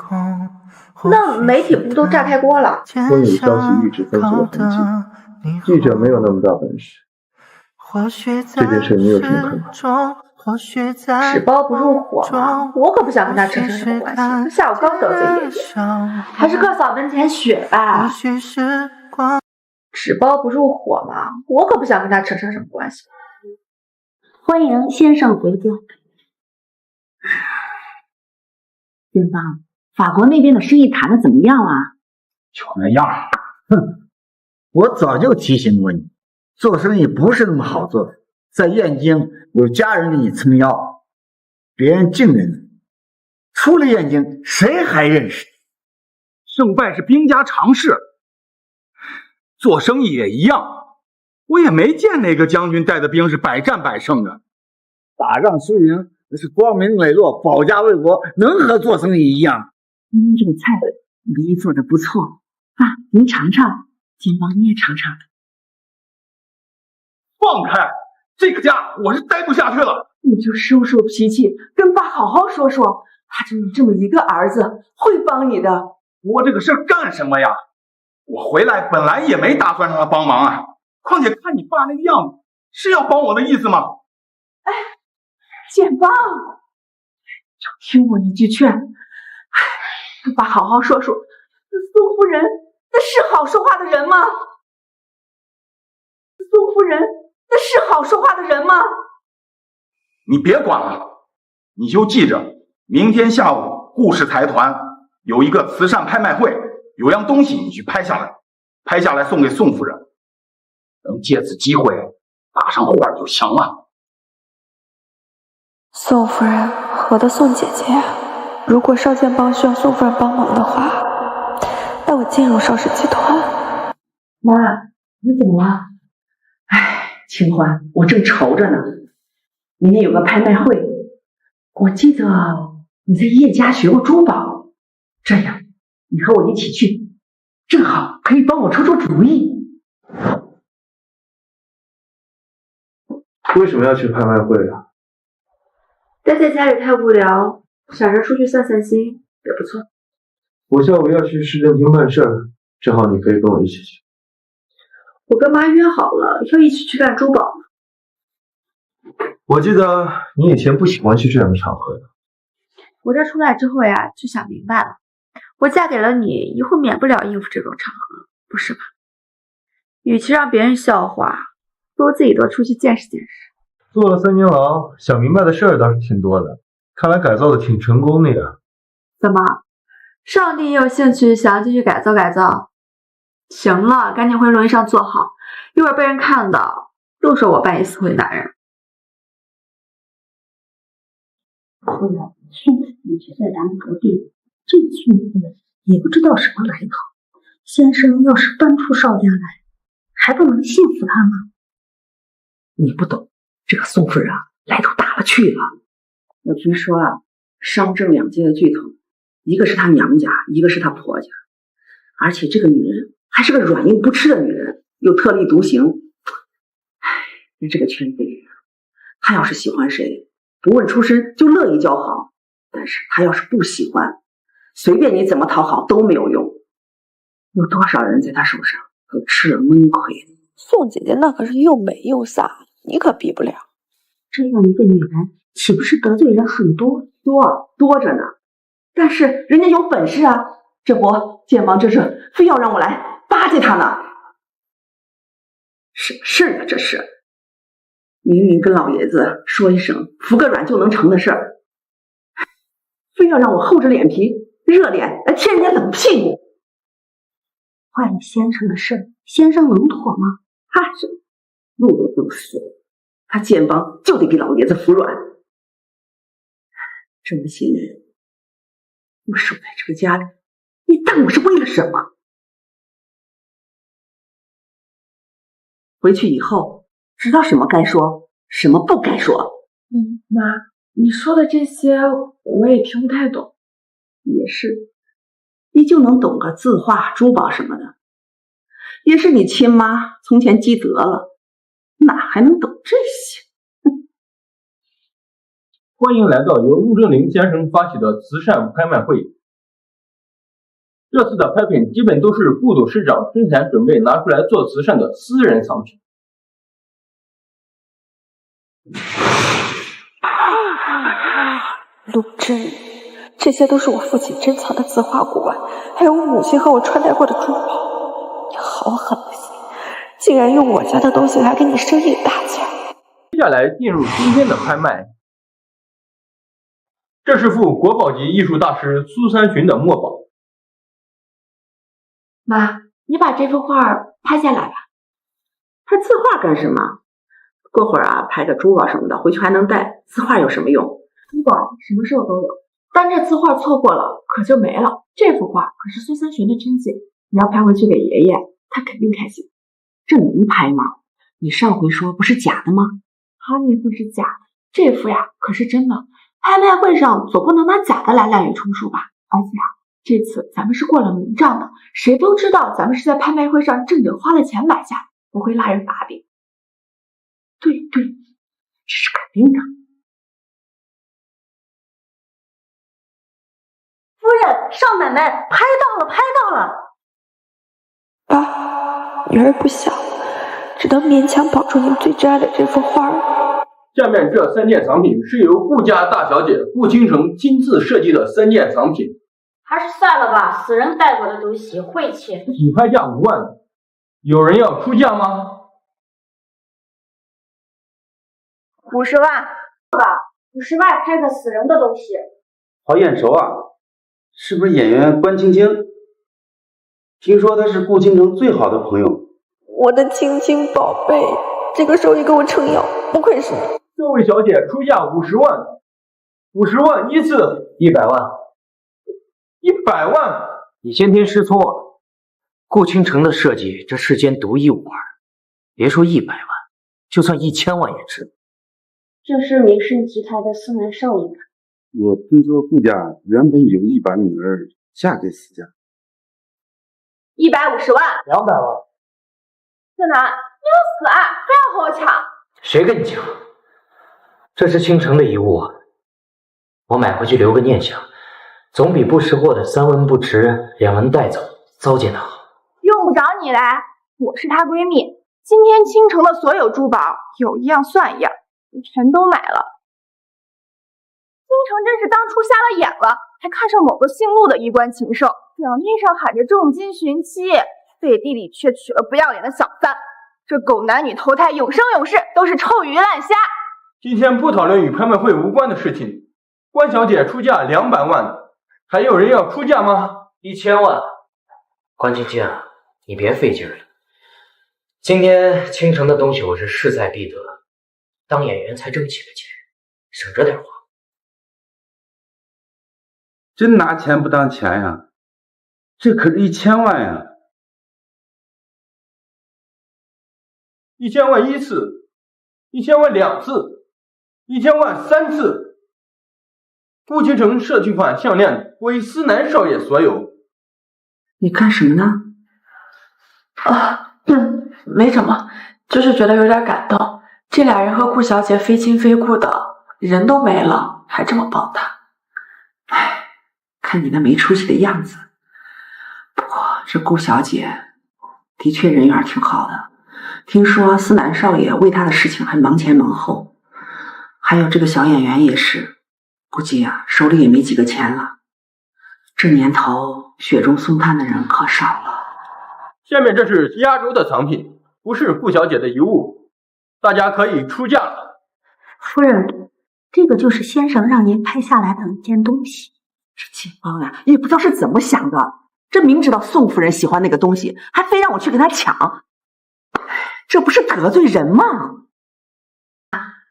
那媒体不都炸开锅了？婚礼消息一直封锁的痕迹，记者没有那么大本事。这件事你有什么看法？纸包不入火嘛，我可不想跟他扯上什么关系。他下午刚得罪爷爷，还是哥嫂门前雪吧。纸包不入火嘛，我可不想跟他扯上什么关系。欢迎先生回家。元芳，法国那边的生意谈得怎么样啊？就那样。哼，我早就提醒过你，做生意不是那么好做的。在燕京有家人给你撑腰，别人敬认你，出了燕京谁还认识你？胜败是兵家常事，做生意也一样。我也没见哪个将军带的兵是百战百胜的。打仗输赢那是光明磊落，保家卫国，能和做生意一样？您这个菜梨做的不错啊，您尝尝，金芳你也尝尝。放开！这个家我是待不下去了。你就收收脾气，跟爸好好说说，他就你这么一个儿子，会帮你的。我这个事干什么呀？我回来本来也没打算让他帮忙啊，况且看你爸那个样子，是要帮我的意思吗？哎，简棒，就听我一句劝，跟爸好好说说，宋夫人那是好说话的人吗？宋夫人那是好说话的人吗？你别管了，你就记着，明天下午顾氏财团有一个慈善拍卖会，有样东西你去拍下来，拍下来送给宋夫人，能借此机会打上画就行了。宋夫人，我的宋姐姐呀，如果少剑帮需要宋夫人帮忙的话，那我进入邵氏集团。妈，你怎么了？哎，清欢，我正愁着呢。明天有个拍卖会，我记得你在叶家学过珠宝，这样你和我一起去，正好可以帮我出出主意。为什么要去拍卖会啊？待在家里太无聊，想着出去散散心也不错。我下午要去市政厅办事儿，正好你可以跟我一起去。我跟妈约好了，要一起去干珠宝。我记得你以前不喜欢去这样的场合的。我这出来之后呀，就想明白了，我嫁给了你，以后免不了应付这种场合，不是吧？与其让别人笑话，不如自己多出去见识见识。坐了3年牢，想明白的事儿倒是挺多的，看来改造的挺成功的呀。怎么，上帝也有兴趣想要继续改造改造？行了，赶紧回轮椅上坐好，一会儿被人看到，又说我半夜死会男人。夫人，宋夫人就在咱们隔壁，这宋夫人也不知道什么来头。先生要是搬出邵家来，还不能幸福他吗？你不懂，这个宋夫人啊，来头大了去了。我听说啊，商郑2街的巨头，一个是她娘家，一个是她婆家，而且这个女人还是个软硬不吃的女人，又特立独行。唉，这个圈子里，她要是喜欢谁，不问出身就乐意交好，但是她要是不喜欢，随便你怎么讨好都没有用。有多少人在她手上都吃了闷亏。宋姐姐那可是又美又飒，你可比不了。这样一个女人，岂不是得罪人很多？多着呢。但是人家有本事啊，这不，剑王这是非要让我来巴结他呢。什么事啊这是？明明跟老爷子说一声服个软就能成的事儿，非要让我厚着脸皮热脸来贴人家冷屁股。坏了先生的事，先生能妥吗？他是路都死了，他剑帮就得给老爷子服软。这么些年我守在这个家里，你当我是为了什么？回去以后知道什么该说，什么不该说。妈，你说的这些我也听不太懂。也是，你就能懂个字画、珠宝什么的，也是你亲妈从前积德了，哪还能懂这些？欢迎来到由陆正林先生发起的慈善拍卖会。这次的拍品基本都是顾董事长生前准备拿出来做慈善的私人藏品。陆正，这些都是我父亲珍藏的字画古玩，还有我母亲和我穿戴过的珠宝。你好狠的心，竟然用我家的东西来跟你生意打架。接下来进入今天的拍卖。这是幅国宝级艺术大师苏三旬的墨宝。妈，你把这幅画拍下来吧。拍字画干什么？过会儿啊，拍个珠宝什么的，回去还能戴。字画有什么用？珠宝什么时候都有，但这字画错过了可就没了。这幅画可是苏三旬的真迹，你要拍回去给爷爷，他肯定开心。这能拍吗？你上回说不是假的吗？他那幅是假的，这幅呀可是真的。拍卖会上总不能拿假的来滥竽充数吧？而且啊，这次咱们是过了明账的，谁都知道咱们是在拍卖会上正经花了钱买下的，不会落人把柄。对，这是肯定的。夫人，少奶奶，拍到了！爸，女儿不小，只能勉强保住您最珍爱的这幅画。下面这3件藏品是由顾家大小姐顾倾城亲自设计的3件藏品。还是算了吧，死人带过的东西晦气。起拍价5万，有人要出价吗？50万吧，50万拍个死人的东西。好眼熟啊，是不是演员关青青？听说他是顾倾城最好的朋友。我的青青宝贝，这个手艺给我撑腰，不愧是你。这位小姐出价50万，50万一次，100万。100万？你先天失错了。顾倾城的设计，这世间独一无二。别说100万，就算1000万也值。这是明盛集团的司南少爷。我听说顾家原本有意把女儿嫁给司家。150万。200万。司南，你要死啊！还要和我抢？谁跟你抢？这是倾城的遗物，我买回去留个念想，总比不识货的3文不值2文带走糟践的好。用不着你来，我是她闺蜜。今天倾城的所有珠宝，有一样算一样，我全都买了。倾城真是当初瞎了眼了，还看上某个姓陆的衣冠禽兽，表面上喊着重金寻妻，背地里却娶了不要脸的小三。这狗男女投胎，永生永世都是臭鱼烂虾。今天不讨论与拍卖会无关的事情。关小姐出价200万，还有人要出价吗？1000万。关青青啊，你别费劲了。今天倾城的东西我是势在必得，当演员才挣几个钱，省着点花。真拿钱不当钱呀，这可是1000万呀！1000万1次，1000万2次，1000万3次。顾倾城社区款项链为司南少爷所有。你干什么呢？没什么，就是觉得有点感动。这俩人和顾小姐非亲非故的，人都没了，还这么帮她。唉，看你那没出息的样子。不过这顾小姐的确人缘挺好的，听说司南少爷为她的事情还忙前忙后，还有这个小演员也是，估计啊手里也没几个钱了。这年头雪中送炭的人可少了。下面这是压轴的藏品，不是顾小姐的遗物，大家可以出价了。夫人，这个就是先生让您拍下来的一件东西。这警方啊，也不知道是怎么想的，这明知道宋夫人喜欢那个东西，还非让我去跟她抢，这不是得罪人吗？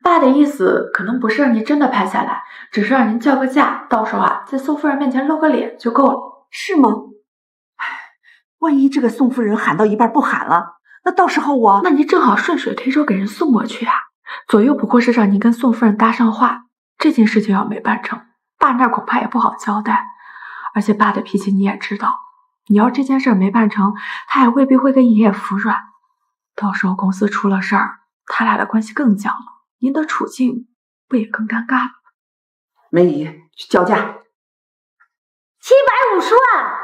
爸的意思可能不是让您真的拍下来，只是让您叫个价，到时候啊，在宋夫人面前露个脸就够了，是吗？万一这个宋夫人喊到一半不喊了，那到时候那您正好顺水推舟给人送过去啊。左右不过是让您跟宋夫人搭上话，这件事情要没办成，爸那恐怕也不好交代。而且爸的脾气你也知道，你要这件事没办成，他也未必会跟爷爷服软。到时候公司出了事儿，他俩的关系更僵了，您的处境不也更尴尬了？梅姨，去叫价。750万。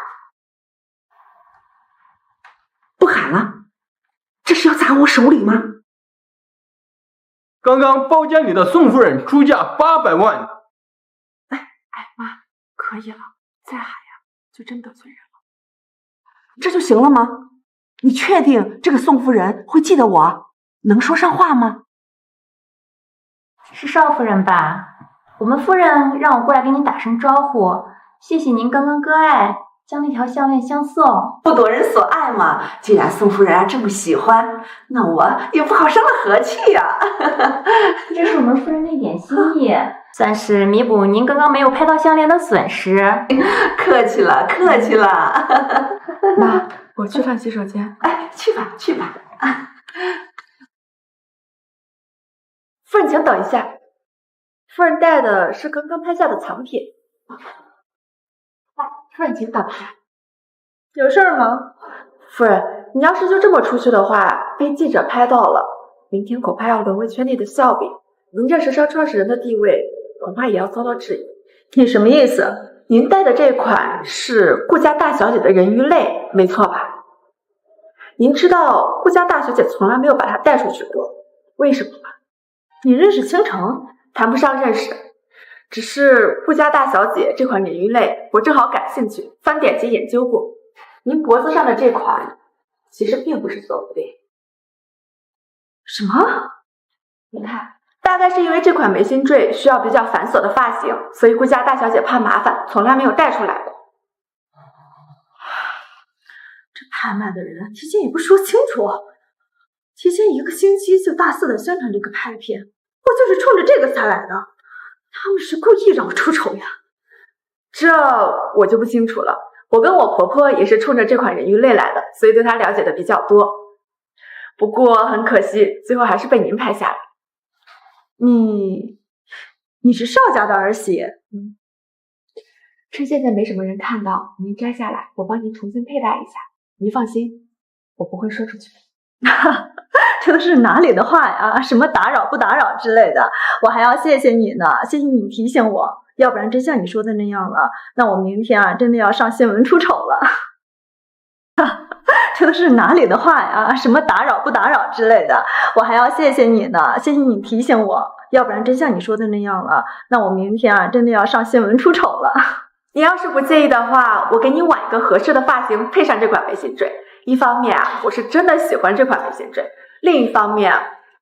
不喊了，这是要砸我手里吗？刚刚包间里的宋夫人出价800万。妈，可以了，再喊呀，就真得罪人了。这就行了吗？你确定这个宋夫人会记得我？能说上话吗？是邵夫人吧？我们夫人让我过来跟您打声招呼，谢谢您刚刚割爱，将那条项链相送。不夺人所爱嘛，既然宋夫人这么喜欢，那我也不好伤了和气呀。这是我们夫人的一点心意，算是弥补您刚刚没有拍到项链的损失。客气了，客气了。妈，我去趟洗手间。去吧，去吧。夫人，请等一下。夫人带的是刚刚拍下的藏品。夫人，请等一下。有事吗？夫人，你要是就这么出去的话，被记者拍到了，明天恐怕要沦为圈内的笑柄。您这时尚创始人的地位，恐怕也要遭到质疑。你什么意思？您戴的这款是顾家大小姐的人鱼泪，没错吧？您知道顾家大小姐从来没有把它带出去过，为什么吗？你认识倾城？谈不上认识，只是顾家大小姐这款人鱼泪，我正好感兴趣，翻典籍研究过。您脖子上的这款，其实并不是走不对。什么？你看，大概是因为这款眉心坠需要比较繁琐的发型，所以顾家大小姐怕麻烦，从来没有带出来过。这拍卖的人提前也不说清楚，提前1个星期就大肆的宣传这个拍片，我就是冲着这个才来的。他们是故意让我出丑呀！这我就不清楚了。我跟我婆婆也是冲着这款人鱼类来的，所以对它了解的比较多。不过很可惜，最后还是被您拍下来。你是少家的儿媳？趁现在没什么人看到，您摘下来，我帮您重新佩戴一下。您放心，我不会说出去的。这都是哪里的话呀？什么打扰不打扰之类的，我还要谢谢你呢，谢谢你提醒我，要不然真像你说的那样了，那我明天啊真的要上新闻出丑了。这都是哪里的话呀？什么打扰不打扰之类的，我还要谢谢你呢，谢谢你提醒我，要不然真像你说的那样了，那我明天啊真的要上新闻出丑了。你要是不介意的话，我给你挽一个合适的发型，配上这款微信坠。一方面啊，我是真的喜欢这款微信坠；另一方面，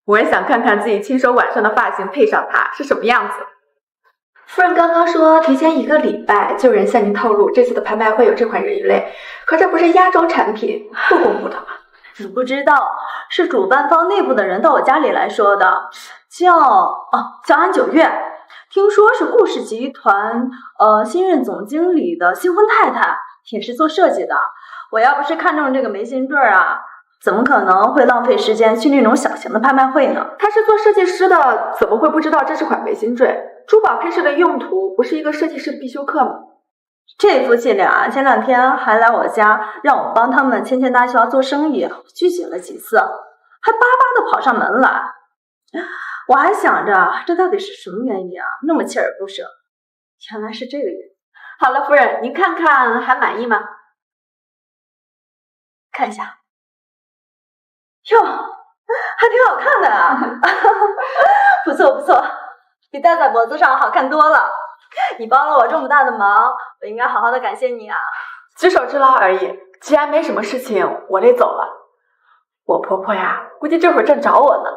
我也想看看自己亲手挽上的发型配上它是什么样子。夫人刚刚说提前1个礼拜就有人向您透露这次的拍卖会有这款人鱼类，可这不是压轴产品，不公布的吗？你不知道，是主办方内部的人到我家里来说的，叫安九月。听说是顾氏集团新任总经理的新婚太太，也是做设计的。我要不是看中这个眉心坠啊，怎么可能会浪费时间去那种小型的拍卖会呢？他是做设计师的，怎么会不知道这是款眉心坠？珠宝配饰的用途不是一个设计师的必修课吗？这夫妻俩前2天还来我家，让我帮他们牵大销做生意，拒绝了几次，还巴巴的跑上门来。我还想着这到底是什么原因啊，那么锲而不舍，原来是这个原因。好了，夫人，您看看还满意吗？看一下。哟，还挺好看的啊。不错不错，比戴在脖子上好看多了。你帮了我这么大的忙，我应该好好的感谢你啊。举手之劳而已，既然没什么事情，我得走了。我婆婆呀，估计这会儿正找我呢。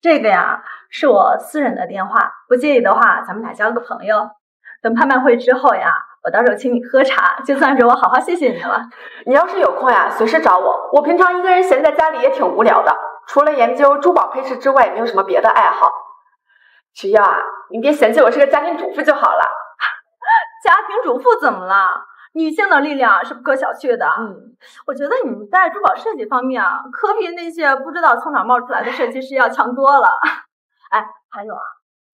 这个呀，是我私人的电话，不介意的话，咱们俩交个朋友。等拍卖会之后呀，我到时候请你喝茶，就算是我好好谢谢你了。你要是有空呀，随时找我。我平常一个人闲在家里也挺无聊的，除了研究珠宝配饰之外，也没有什么别的爱好。只要您别嫌弃我是个家庭主妇就好了。家庭主妇怎么了？女性的力量是不可小觑的。我觉得你在珠宝设计方面啊，可比那些不知道从哪冒出来的设计师要强多了。哎，还有啊，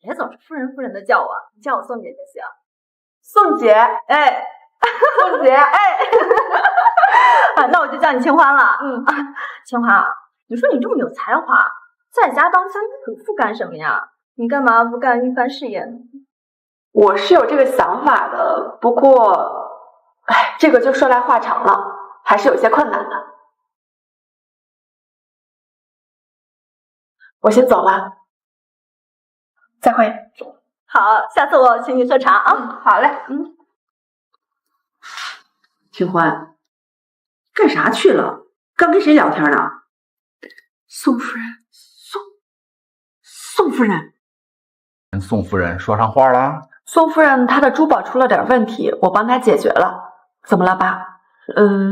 别总是夫人夫人的叫我，你叫我宋姐就行。宋姐，哎，宋姐，哎，那我就叫你清欢了。清欢啊，你说你这么有才华，在家当家庭主妇干什么呀？你干嘛不干一番事业呢？我是有这个想法的，不过，这个就说来话长了，还是有些困难的。我先走了，再会。好，下次我请你喝茶啊。好嘞。清欢，干啥去了？刚跟谁聊天呢？宋夫人，宋夫人。跟宋夫人说上话了？宋夫人她的珠宝出了点问题，我帮她解决了。怎么了，爸？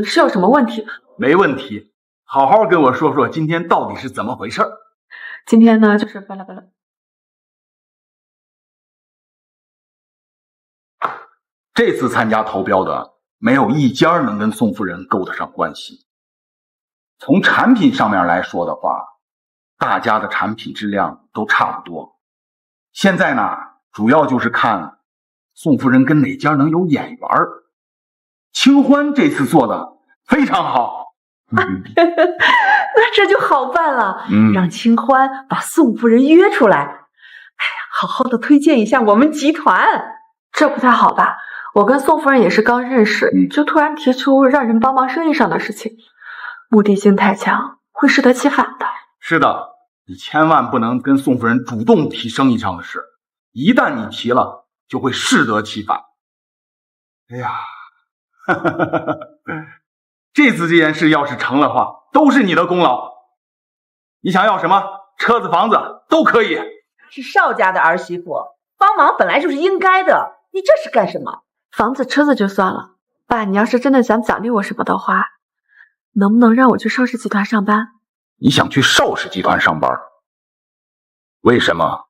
是有什么问题吗？没问题，好好跟我说说今天到底是怎么回事。今天呢，就是巴拉巴拉。这次参加投标的没有一家能跟宋夫人勾得上关系。从产品上面来说的话，大家的产品质量都差不多。现在呢，主要就是看宋夫人跟哪家能有眼缘。清欢这次做的非常好。那这就好办了，让清欢把宋夫人约出来，哎呀，好好的推荐一下我们集团。这不太好吧？我跟宋夫人也是刚认识，就突然提出让人帮忙生意上的事情，目的性太强，会适得其反的。是的，你千万不能跟宋夫人主动提生意上的事，一旦你提了，就会适得其反。哎呀，这次这件事要是成了话，都是你的功劳。你想要什么？车子、房子都可以。是邵家的儿媳妇，帮忙本来就是应该的，你这是干什么？房子、车子就算了，爸，你要是真的想奖励我什么的话，能不能让我去邵氏集团上班？你想去邵氏集团上班？为什么？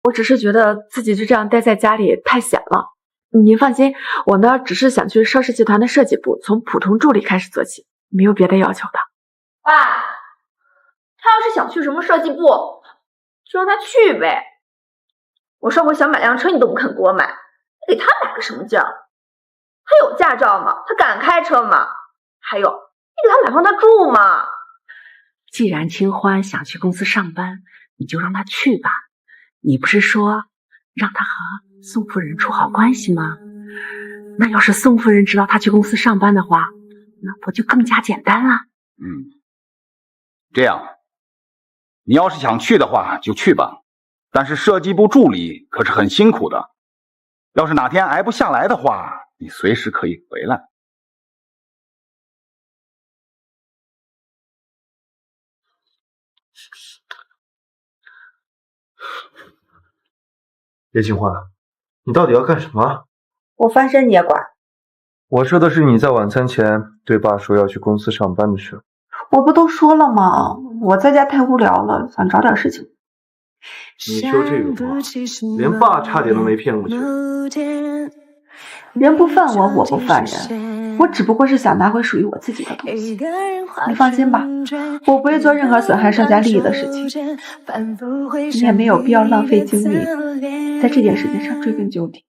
我只是觉得自己就这样待在家里太闲了。您放心，我呢只是想去邵氏集团的设计部，从普通助理开始做起，没有别的要求的。爸，他要是想去什么设计部，就让他去呗。我上回想买辆车，你都不肯给我买，你给他买个什么劲儿？他有驾照吗？他敢开车吗？还有，你给他买房他住吗？既然清欢想去公司上班，你就让他去吧。你不是说让他和宋夫人处好关系吗？那要是宋夫人知道他去公司上班的话，那不就更加简单了？这样，你要是想去的话就去吧，但是设计部助理可是很辛苦的，要是哪天挨不下来的话，你随时可以回来。叶清欢，你到底要干什么？我翻身你也管？我说的是你在晚餐前对爸说要去公司上班的事。我不都说了吗？我在家太无聊了，想找点事情。你说这个话，连爸差点都没骗过去。人不犯我，我不犯人。我只不过是想拿回属于我自己的东西。你放心吧，我不会做任何损害邵家利益的事情。你也没有必要浪费精力在这件事情上追根究底。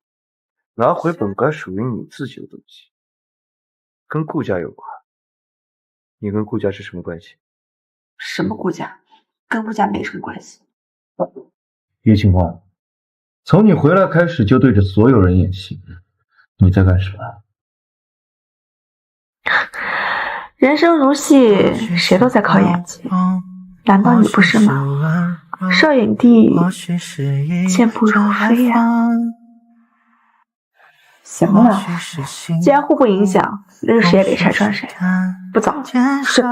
拿回本该属于你自己的东西，跟顾家有关。你跟顾家是什么关系？什么顾家？跟顾家没什么关系。叶清欢，从你回来开始就对着所有人演戏，你在干什么？人生如戏，谁都在靠演技，难道你不是吗？邵影帝健步如飞呀。行了，既然互不影响，那就谁也别拆穿谁。不早了，睡。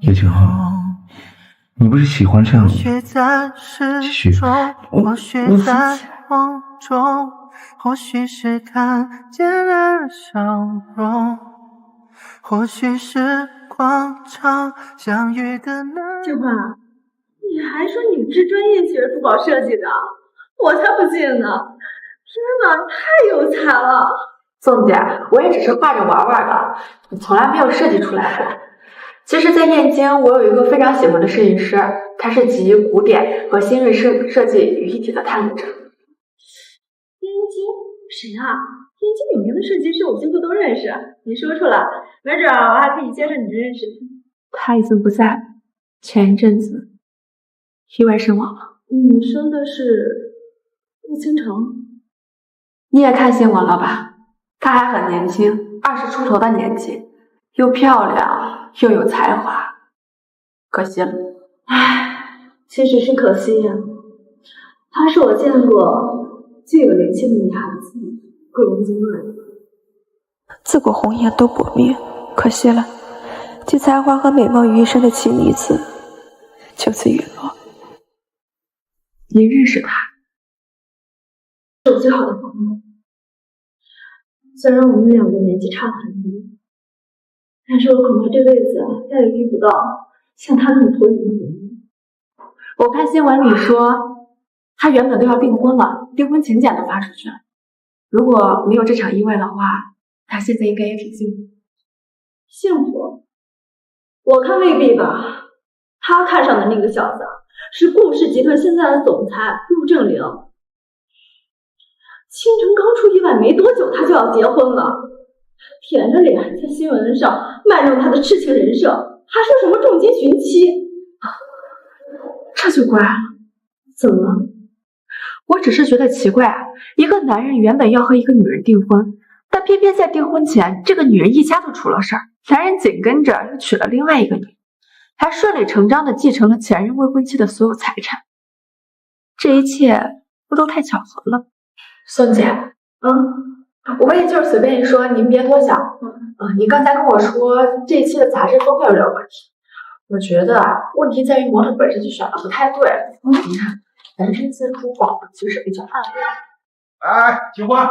叶清欢，你不是喜欢这样的吗？继续。你在梦中，或许是看见了笑容，或许是广场相遇的那。清欢，你还说你是专业学珠宝设计的，我才不信呢！天哪，你太有才了！宋姐，我也只是画着玩玩的，你从来没有设计出来过。其实，在燕京，我有一个非常喜欢的设计师，他是集古典和新锐设计于一体的探路者。燕京谁啊？燕京有名的设计师，我几乎都认识。你说出来，没准我还可以介绍你认识。他已经不在了，前一阵子意外身亡了。你说的是陆倾城？你也看新闻了吧？他还很年轻，20出头的年纪，又漂亮又有才华，可惜了。唉，其实是可惜呀。她是我见过最有灵气的女孩子，贵人精锐。自古红颜多薄命，可惜了，集才华和美貌于一身的奇女子就此陨落。您认识她？是我最好的朋友。虽然我们两个年纪差得很多，但是我恐怕这辈子再也遇不到像她那么脱颖的人。我看新闻里说，她原本都要订婚了，订婚请柬都发出去了。如果没有这场意外的话，她现在应该也挺幸福。幸福？我看未必吧。她看上的那个小子是顾氏集团现在的总裁陆正凌。倾城刚出意外没多久，他就要结婚了，舔着脸在新闻上卖弄他的痴情人设，还说什么重金寻妻，这就怪了。怎么了？我只是觉得奇怪啊，一个男人原本要和一个女人订婚，但偏偏在订婚前，这个女人一家都出了事儿，男人紧跟着又娶了另外一个女人，还顺理成章的继承了前任未婚妻的所有财产，这一切不都太巧合了？宋姐，我也就是随便一说，您别多想。你刚才跟我说这一期的杂志封面有点问题，我觉得啊，问题在于模特本身就选的不太对。你看，男生自珠宝其实比较暗恋。哎，清欢，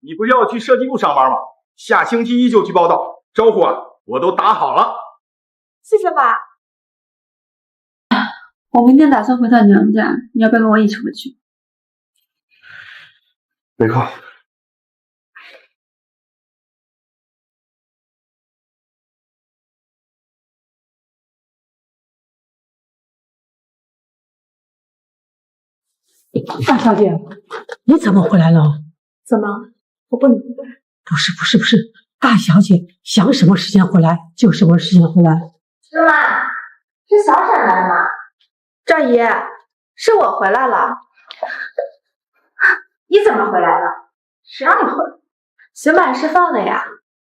你不是要去设计部上班吗？下星期1就去报道，招呼啊我都打好了。谢谢爸。我明天打算回趟娘家，你要不要跟我一起回去？没空。大小姐，你怎么回来了？怎么？我不能回来？不是，大小姐想什么时间回来就什么时间回来。是吗？是小沈来了吗？赵姨，是我回来了。你怎么回来了？谁让你回来？刑满释放了呀。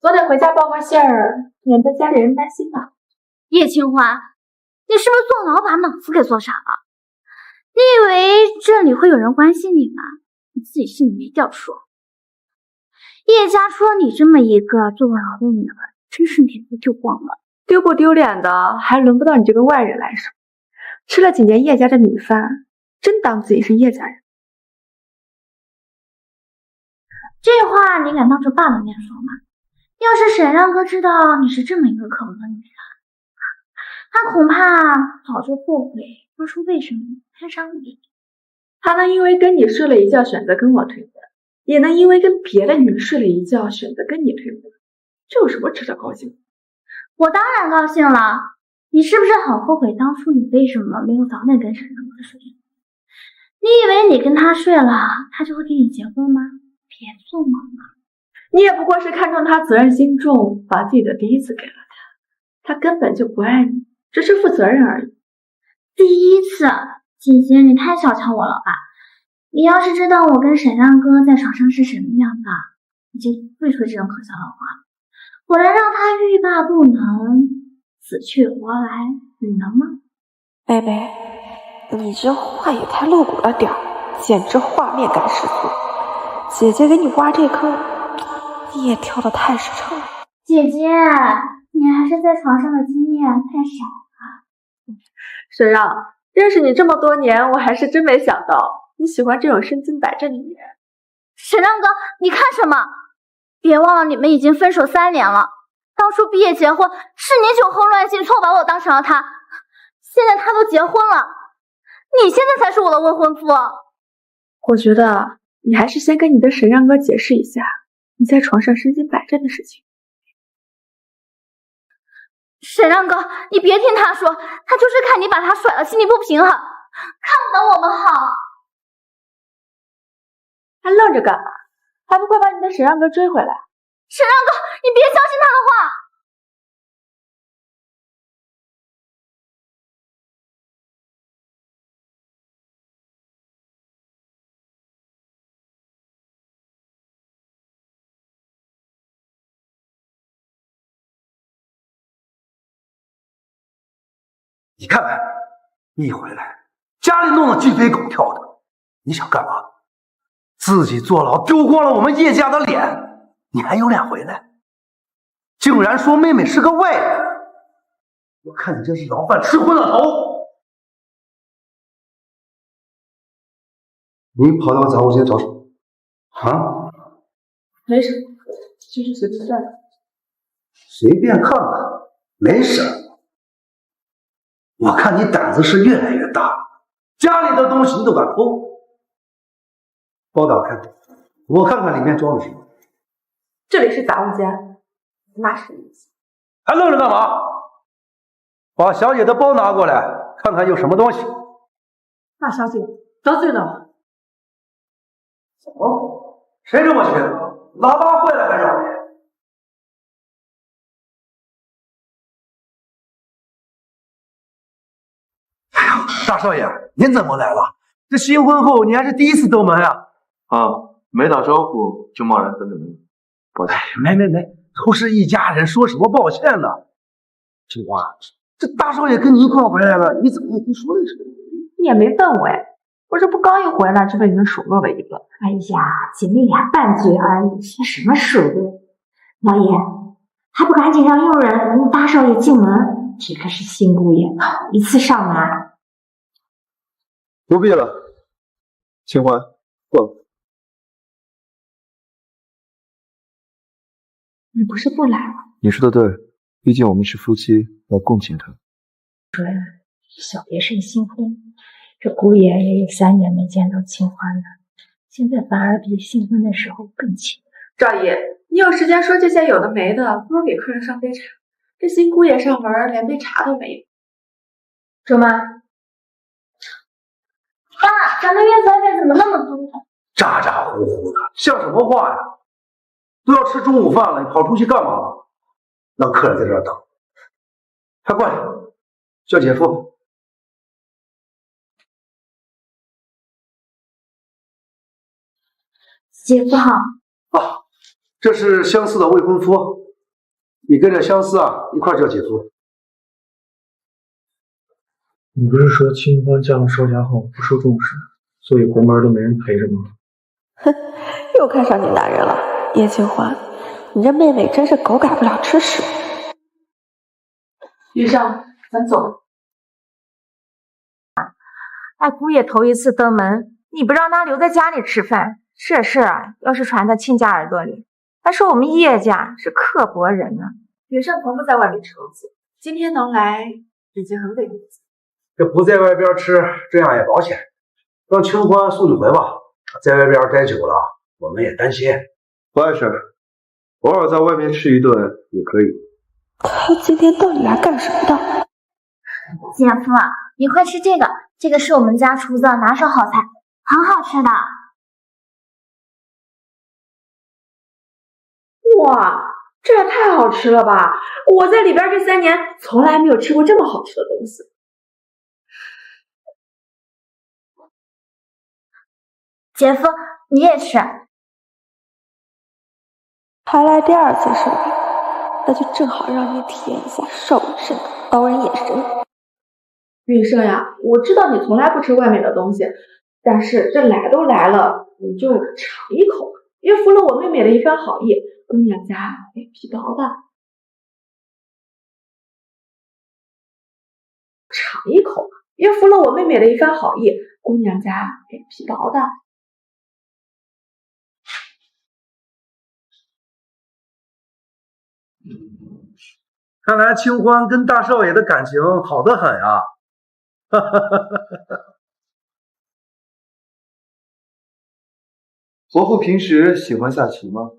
昨天回家报个信儿，免得家里人担心吧。叶清欢，你是不是坐牢把脑子给坐傻了？你以为这里会有人关心你吗？你自己心里没掉数。叶家说你这么一个坐牢的女儿，真是脸都丢光了。丢不丢脸的，还轮不到你这个外人来说。吃了几年叶家的米饭，真当自己是叶家人。这话你敢当着爸的面说吗？要是沈让哥知道你是这么一个可恶的女人，他恐怕早就后悔当初为什么摊上你。他能因为跟你睡了一觉选择跟我退婚，也能因为跟别的女人睡了一觉选择跟你退婚，这有什么值得高兴？我当然高兴了。你是不是很后悔当初你为什么没有早点跟沈让哥睡？你以为你跟他睡了，他就会跟你结婚吗？别做梦了。你也不过是看中他责任心重，把自己的第一次给了他，他根本就不爱你，只是负责任而已。第一次，姐姐你太小瞧我了吧？你要是知道我跟沈让哥在床上是什么样的，你就不会说这种可笑的话。我能让他欲罢不能，死去活来，你能吗？妹妹，你这话也太露骨了点儿，简直画面感十足。姐姐给你挖这坑，你也跳得太实诚了。姐姐，你还是在床上的经验太少了。沈让，认识你这么多年，我还是真没想到你喜欢这种身经百战的女人。沈让哥，你看什么？别忘了你们已经分手3年了，当初毕业结婚是你酒后乱性错把我当成了他，现在他都结婚了，你现在才是我的未婚夫。我觉得你还是先跟你的沈让哥解释一下你在床上身经百战的事情。沈让哥，你别听他说，他就是看你把他甩了，心里不平衡，看不得我们好。还愣着干嘛？还不快把你的沈让哥追回来！沈让哥，你别相信他的话。你看看，你一回来，家里弄得鸡飞狗跳的，你想干嘛？自己坐牢丢光了我们叶家的脸，你还有脸回来？竟然说妹妹是个外人，我看你这是牢饭吃昏了头。你跑到杂物间找什么？啊？没什么，就是随便转。随便看看，没什么。我看你胆子是越来越大，家里的东西你都敢偷。包打开，我看看里面装的什么。这里是杂物间，那是意思。还愣着干嘛？把小姐的包拿过来，看看有什么东西。大小姐得罪了我。怎么？谁这么缺德？喇叭坏了还找人？哎呀，大少爷，您怎么来了？这新婚后你还是第一次登门啊？啊，没打招呼就贸然登门，抱歉。没，都是一家人，说什么抱歉呢？青花，这大少爷跟你一块回来了，你怎么也不说一声？你也没问我哎，我这不刚一回来就被你们数落了一顿。哎呀，姐妹俩拌嘴而已，说什么数落？老爷还不赶紧让佣人领大少爷进门？这可是新姑爷头一次上门。不必了，清欢，过来。你不是不来了？你说的对，毕竟我们是夫妻，要共情他。小别胜新婚，这姑爷也有3年没见到清欢了，现在反而比新婚的时候更亲。赵姨，你有时间说这些有的没的，不如给客人上杯茶。这新姑爷上门连杯茶都没有。周妈，爸，咱们月子外面怎么那么多？咋咋呼呼的，像什么话呀？都要吃中午饭了，你跑出去干嘛？让客人在这儿等，快过来，叫姐夫。姐夫好。啊，这是相思的未婚夫，你跟着相思啊一块叫姐夫。你不是说清欢嫁了邵家后不受重视，所以国门都没人陪着吗？哼，又看上你男人了，叶清欢，你这妹妹真是狗改不了吃屎。玉生，咱走。哎，姑爷头一次登门，你不让他留在家里吃饭，这事啊，要是传到亲家耳朵里，还说我们叶家是刻薄人呢。云胜从不在外面吃东西，今天能来已经很给面子。这不在外边吃，这样也保险。让清欢送你回吧，在外边待久了，我们也担心。不碍事，偶尔在外面吃一顿也可以。他今天到底来干什么的？姐夫，你快吃这个，这个是我们家厨子拿手好菜，很好吃的。哇，这也太好吃了吧！我在里边这3年从来没有吃过这么好吃的东西。姐夫，你也吃。还来第2次是吧？那就正好让你体验一下邵永胜的刀人眼神。云胜呀，我知道你从来不吃外面的东西，但是这来都来了，你就尝一口，约服了我妹妹的一番好意，姑娘家脸皮薄的。尝一口，约服了我妹妹的一番好意，姑娘家脸皮薄的。看来清欢跟大少爷的感情好得很啊！哈哈哈哈。伯父平时喜欢下棋吗？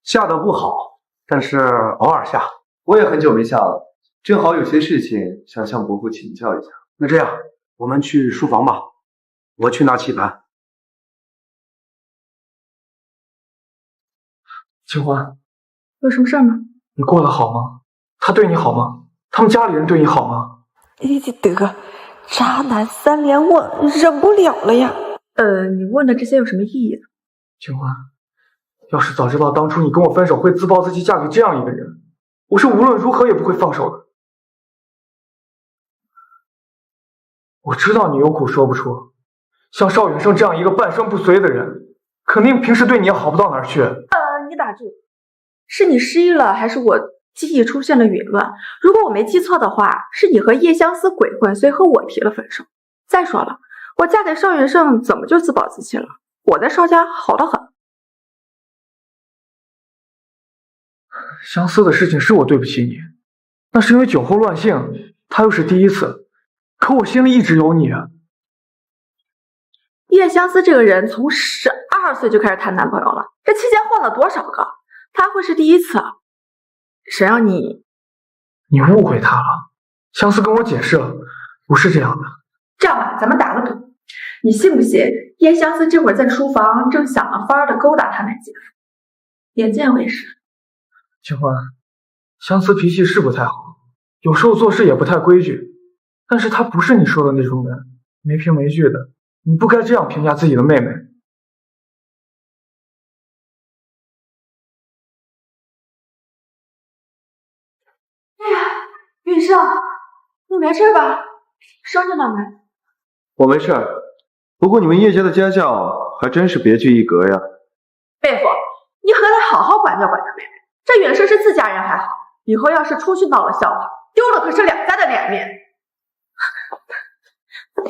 下的不好，但是偶尔下。我也很久没下了，正好有些事情想向伯父请教一下。那这样，我们去书房吧，我去拿棋盘。清欢，有什么事吗？你过得好吗？他对你好吗？他们家里人对你好吗？得，渣男3连问，忍不了了呀。你问的这些有什么意义呢？清欢，要是早知道当初你跟我分手会自暴自弃嫁给这样一个人，我是无论如何也不会放手的。我知道你有苦说不出，像邵永胜这样一个半生不遂的人，肯定平时对你也好不到哪儿去。你打住，是你失忆了，还是我记忆出现了紊乱？如果我没记错的话，是你和叶相思鬼混，所以和我提了分手。再说了，我嫁给邵元胜怎么就自暴自弃了？我在邵家好得很。相思的事情是我对不起你，那是因为酒后乱性，他又是第一次，可我心里一直有你啊。叶相思这个人从12岁就开始谈男朋友了，这期间换了多少个？他会是第一次？谁让你误会他了？相思跟我解释了，不是这样的。这样吧，咱们打个赌，你信不信叶相思这会儿在书房正想了法儿的勾搭他那姐夫？眼见为实。清欢，相思脾气是不太好，有时候做事也不太规矩，但是她不是你说的那种人，没凭没据的，你不该这样评价自己的妹妹。云胜，你没事吧？生着呢没？我没事，不过你们叶家的家教还真是别具一格呀。妹夫，你何得好好管教管教妹妹？这远胜是自家人还好，以后要是出去闹了笑话，丢了可是2家的脸面。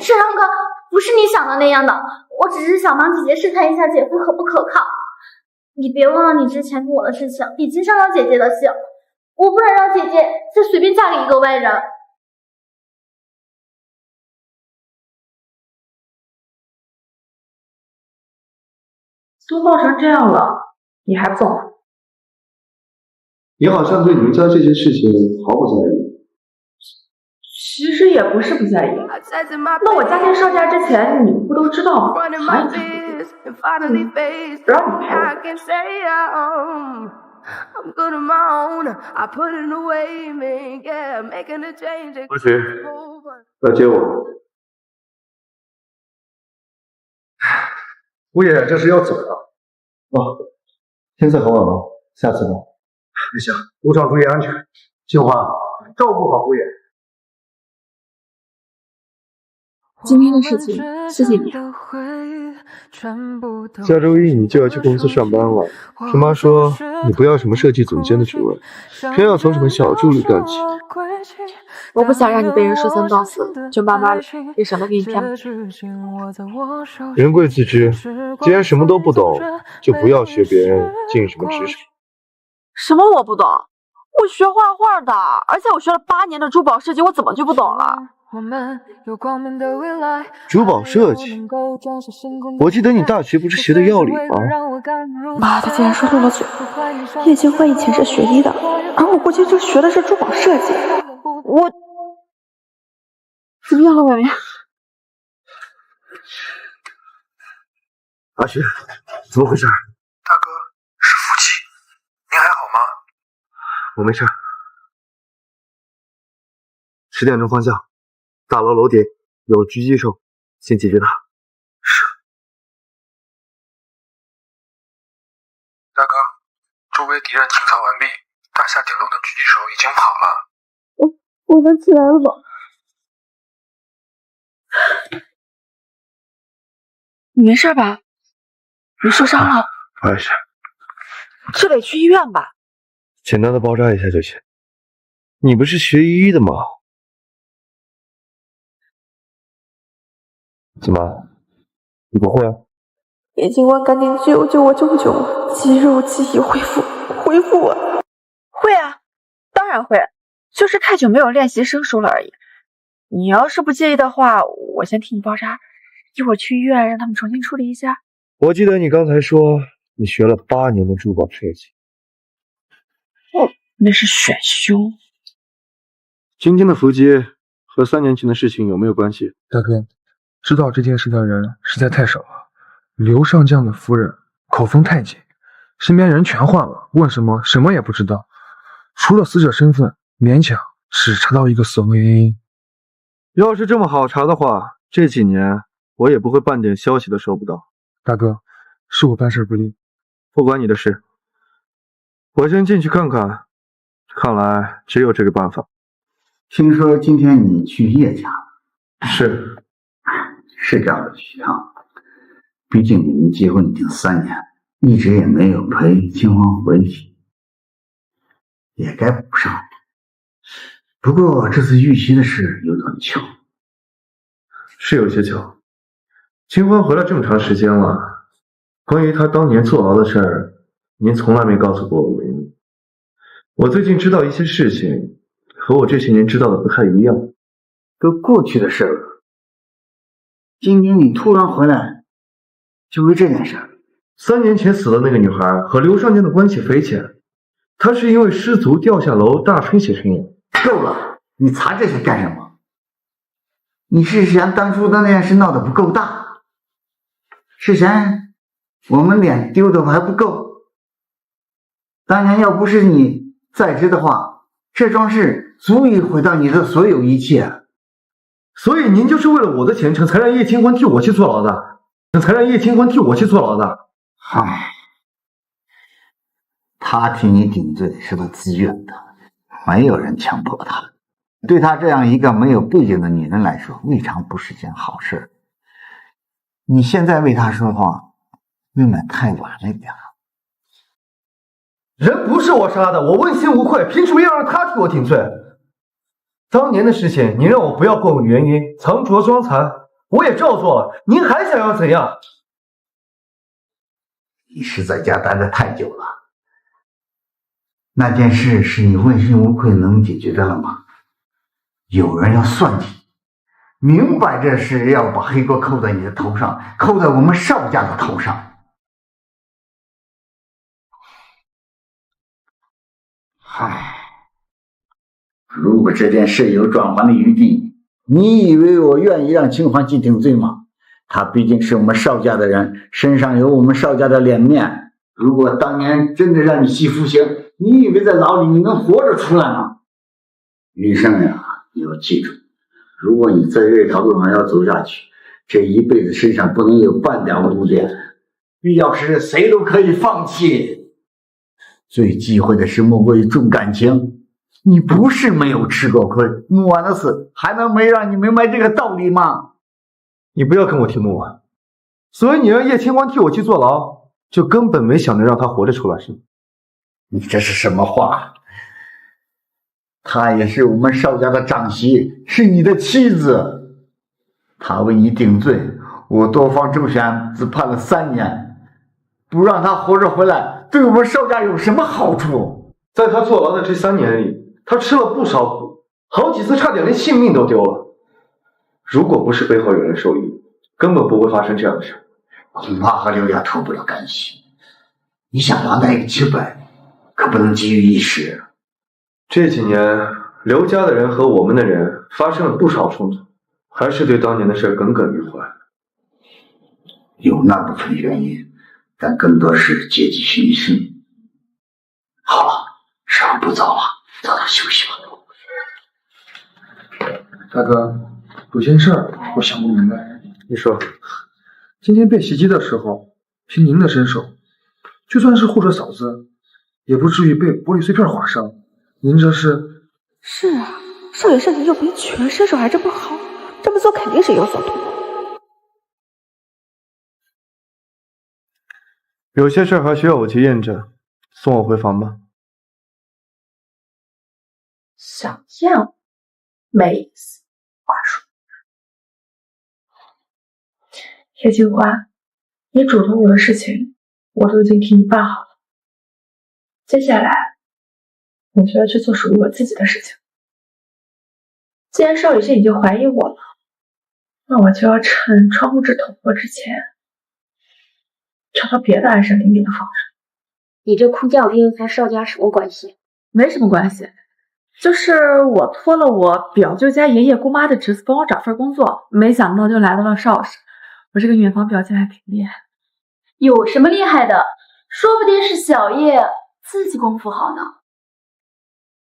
盛阳哥，不是你想的那样的，我只是想帮姐姐试探一下姐夫可不可靠。你别忘了你之前跟我的事情已经伤了姐姐的心，我不能让姐姐再随便嫁给一个外人。都闹成这样了，你还不走吗？你好像对你们家这件事情毫不在意。其实也不是不在意。那我嫁进邵家之前，你们不都知道吗？常也看不不让你陪我。何许，来接我。姑爷这是要走了。天色很晚了，下次吧。也行，路上注意安全。杏花，照顾好姑爷。今天的事情，谢谢你。下周一你就要去公司上班了，听妈说你不要什么设计总监的职位，偏要从什么小助理干起。我不想让你被人说三道四，就慢慢来，也省得给你添麻烦。人贵自知，既然什么都不懂，就不要学别人进什么职场。什么我不懂？我学画画的，而且我学了8年的珠宝设计，我怎么就不懂了？珠宝设计，我记得你大学不是学的药理吗？妈的，竟然说漏了嘴！叶清欢以前是学医的，而我过去就学的是珠宝设计。我怎么样了，婉薇？阿雪，怎么回事？大哥，是夫妻，您还好吗？我没事。10点钟方向，大楼楼顶有狙击手，先解决他。是。大哥，周围敌人清扫完毕，大厦顶楼的狙击手已经跑了。我能起来了吗？你没事吧？你受伤了？没事。这得去医院吧？简单的包扎一下就行。你不是学医的吗？怎么？你不会啊？叶警官，赶紧救救我！救救我！肌肉记忆恢复我！会啊，当然会，就是太久没有练习生疏了而已。你要是不介意的话，我先替你包扎，一会儿去医院让他们重新处理一下。我记得你刚才说你学了8年的珠宝设计。那是选修。今天的伏击和3年前的事情有没有关系？大哥，知道这件事的人实在太少了。刘上将的夫人口风太紧，身边人全换了，问什么什么也不知道，除了死者身份，勉强只查到一个死亡原因。要是这么好查的话，这几年我也不会半点消息都收不到。大哥，是我办事不力，不关你的事。我先进去看看，看来只有这个办法。听说今天你去叶家？是这样的徐趟，毕竟你们结婚已经3年，一直也没有陪清欢回去，也该补上。不过这次遇袭的事有点巧。是有些巧。清欢回来这么长时间了，关于他当年坐牢的事儿，您从来没告诉过我原因。我最近知道一些事情，和我这些年知道的不太一样。都过去的事了，今天你突然回来，就为这件事？3年前死的那个女孩和刘上将的关系匪浅，她是因为失足掉下楼大出血身亡。够了，你查这些干什么？你是嫌当初的那件事闹得不够大？是嫌我们脸丢的还不够？当年要不是你在职的话，这桩事足以毁掉你的所有一切。所以您就是为了我的前程，才让叶清欢替我去坐牢的，唉，他替你顶罪是他自愿的，没有人强迫他。对他这样一个没有背景的女人来说，未尝不是件好事。你现在为他说话，未免太晚了一点。人不是我杀的，我问心无愧，凭什么要让他替我顶罪？当年的事情，您让我不要过问原因，藏拙装残，我也照做了。您还想要怎样？你是在家待得太久了，那件事是你问心无愧能解决的了吗？有人要算计，明摆着是要把黑锅扣在你的头上，扣在我们邵家的头上。唉，如果这件事有转圜的余地，你以为我愿意让秦欢去顶罪吗？他毕竟是我们邵家的人，身上有我们邵家的脸面。如果当年真的让你去服刑，你以为在牢里你能活着出来吗？余生呀，你要记住，如果你在这条路上要走下去，这一辈子身上不能有半点污点，必要时谁都可以放弃。最忌讳的是莫过于重感情。你不是没有吃过亏，木婉的死还能没让你明白这个道理吗？你不要跟我提木婉，所以你让叶清欢替我去坐牢，就根本没想着让他活着出来，是吗？你这是什么话？她也是我们邵家的长媳，是你的妻子。她为你顶罪，我多方周旋，只判了3年，不让她活着回来，对我们邵家有什么好处？在她坐牢的这3年里，她吃了不少苦，好几次差点连性命都丢了。如果不是背后有人受益，根本不会发生这样的事。恐怕和刘家脱不了干系。你想要那个基本，可不能急于一时。这几年，刘家的人和我们的人发生了不少冲突，还是对当年的事耿耿于怀。有那部分原因，但更多是阶级熏心。好了，时候不早了，早点休息吧。大哥，有件事我想不明白。你说，今天被袭击的时候，凭您的身手，就算是护着嫂子，也不至于被玻璃碎片划伤。您这是？是啊，少爷身体又没瘸，身手还这么好，这么做肯定是有所图。有些事还需要我去验证，送我回房吧。想验，没意思，话说。叶清欢，你主动我的事情，我都已经替你办好了。接下来，我就要去做属于我自己的事情。既然邵雨欣已经怀疑我了，那我就要趁窗户纸捅破之前，找到别的安身立命的方式。你这哭叫音和邵家什么关系？没什么关系，就是我托了我表舅家爷爷姑妈的侄子帮我找份工作，没想到就来到了邵氏。我这个远房表亲还挺厉害。有什么厉害的？说不定是小叶自己功夫好呢。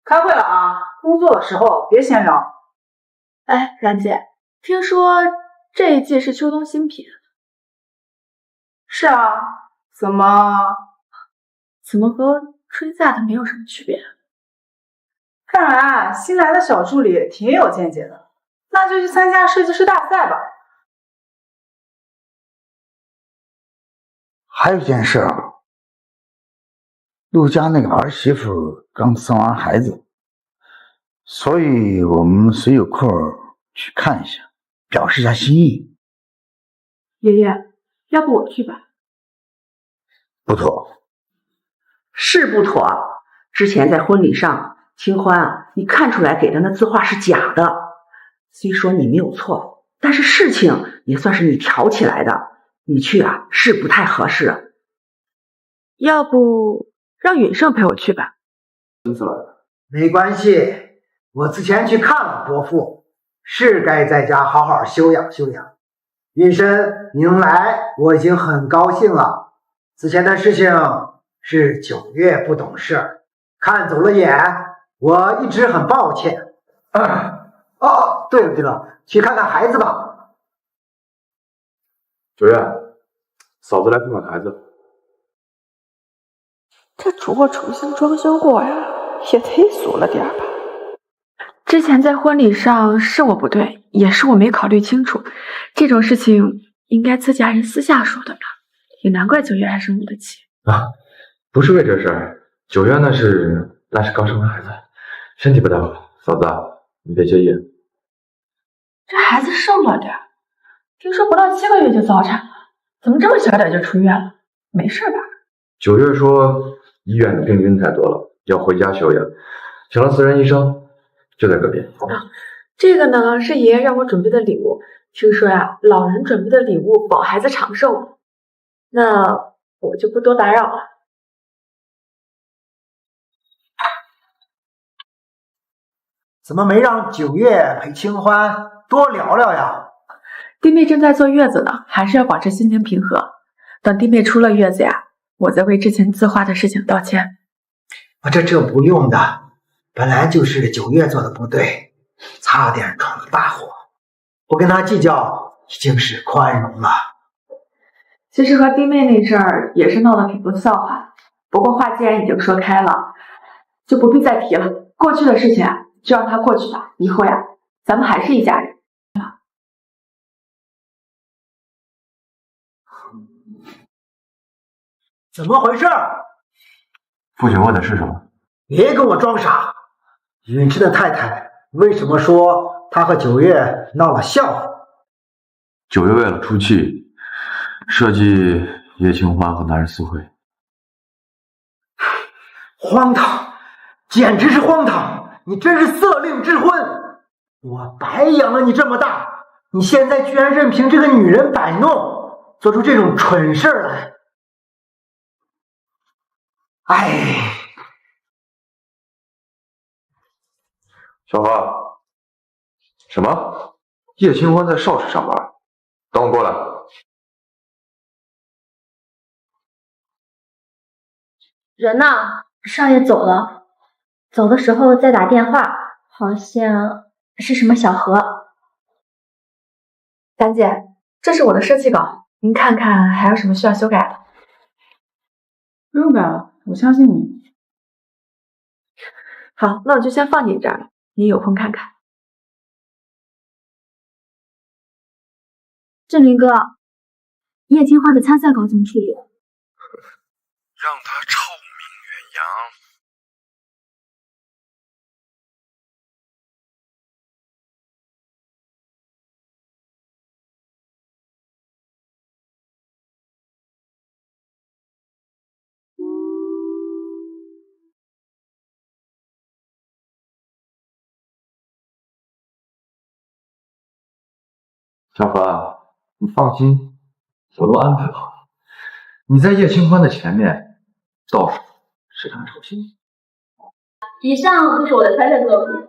开会了啊，工作的时候别闲聊。哎，然姐，听说这一季是秋冬新品。是啊，怎么和春夏的没有什么区别？看来新来的小助理挺有见解的，那就去参加设计师大赛吧。还有一件事啊，陆家那个儿媳妇刚生完孩子，所以我们谁有空去看一下，表示一下心意。爷爷，要不我去吧？不妥。是不妥。之前在婚礼上，清欢啊，你看出来给的那字画是假的。虽说你没有错，但是事情也算是你挑起来的。你去啊，是不太合适。要不让允胜陪我去吧？没关系，我之前去看了伯父，是该在家好好休养休养。允生，你能来，我已经很高兴了。之前的事情是9月不懂事，看走了眼，我一直很抱歉。哦，对了，去看看孩子吧。9月，嫂子来看看孩子。这主卧重新装修过呀，也忒俗了点吧。之前在婚礼上是我不对，也是我没考虑清楚，这种事情应该自家人私下说的吧，也难怪9月还生我的气啊。不是为这事儿，9月那是刚生完孩子，身体不太好，嫂子你别介意。这孩子瘦了点，听说不到7个月就早产了，怎么这么小点就出院了？没事吧？9月说医院的病菌太多了，要回家休养，请了私人医生，就在隔壁。这个呢是爷爷让我准备的礼物，听说呀，老人准备的礼物保孩子长寿，那我就不多打扰了。怎么没让九月陪清欢多聊聊呀？弟妹正在坐月子呢，还是要保持心情平和。等弟妹出了月子呀，我再为之前自花的事情道歉。这不用的，本来就是九月做的不对，差点闯了大祸。不跟他计较已经是宽容了。其实和弟妹那事儿也是闹得挺多笑话，不过话既然已经说开了，就不必再提了。过去的事情啊，就让它过去吧。以后呀，咱们还是一家人。怎么回事？父亲问的是什么？别跟我装傻。允之的太太为什么说她和九月闹了笑话？九月为了出气，设计叶清欢和男人私会。荒唐，简直是荒唐！你真是色令智昏！我白养了你这么大，你现在居然任凭这个女人摆弄，做出这种蠢事来！哎，小花，什么？叶清欢在邵氏上班？等我过来。人呢？少爷走了，走的时候在打电话，好像是什么小何。丹姐，这是我的设计稿，您看看还有什么需要修改的？不用改了，我相信你。好，那我就先放你这儿了，你有空看看。振林哥，叶清欢的参赛稿怎么处理？让他臭名远扬。小何，你放心，我都安排好了。你在叶清欢的前面，到时候是看手心。以上就是我的参赛作品。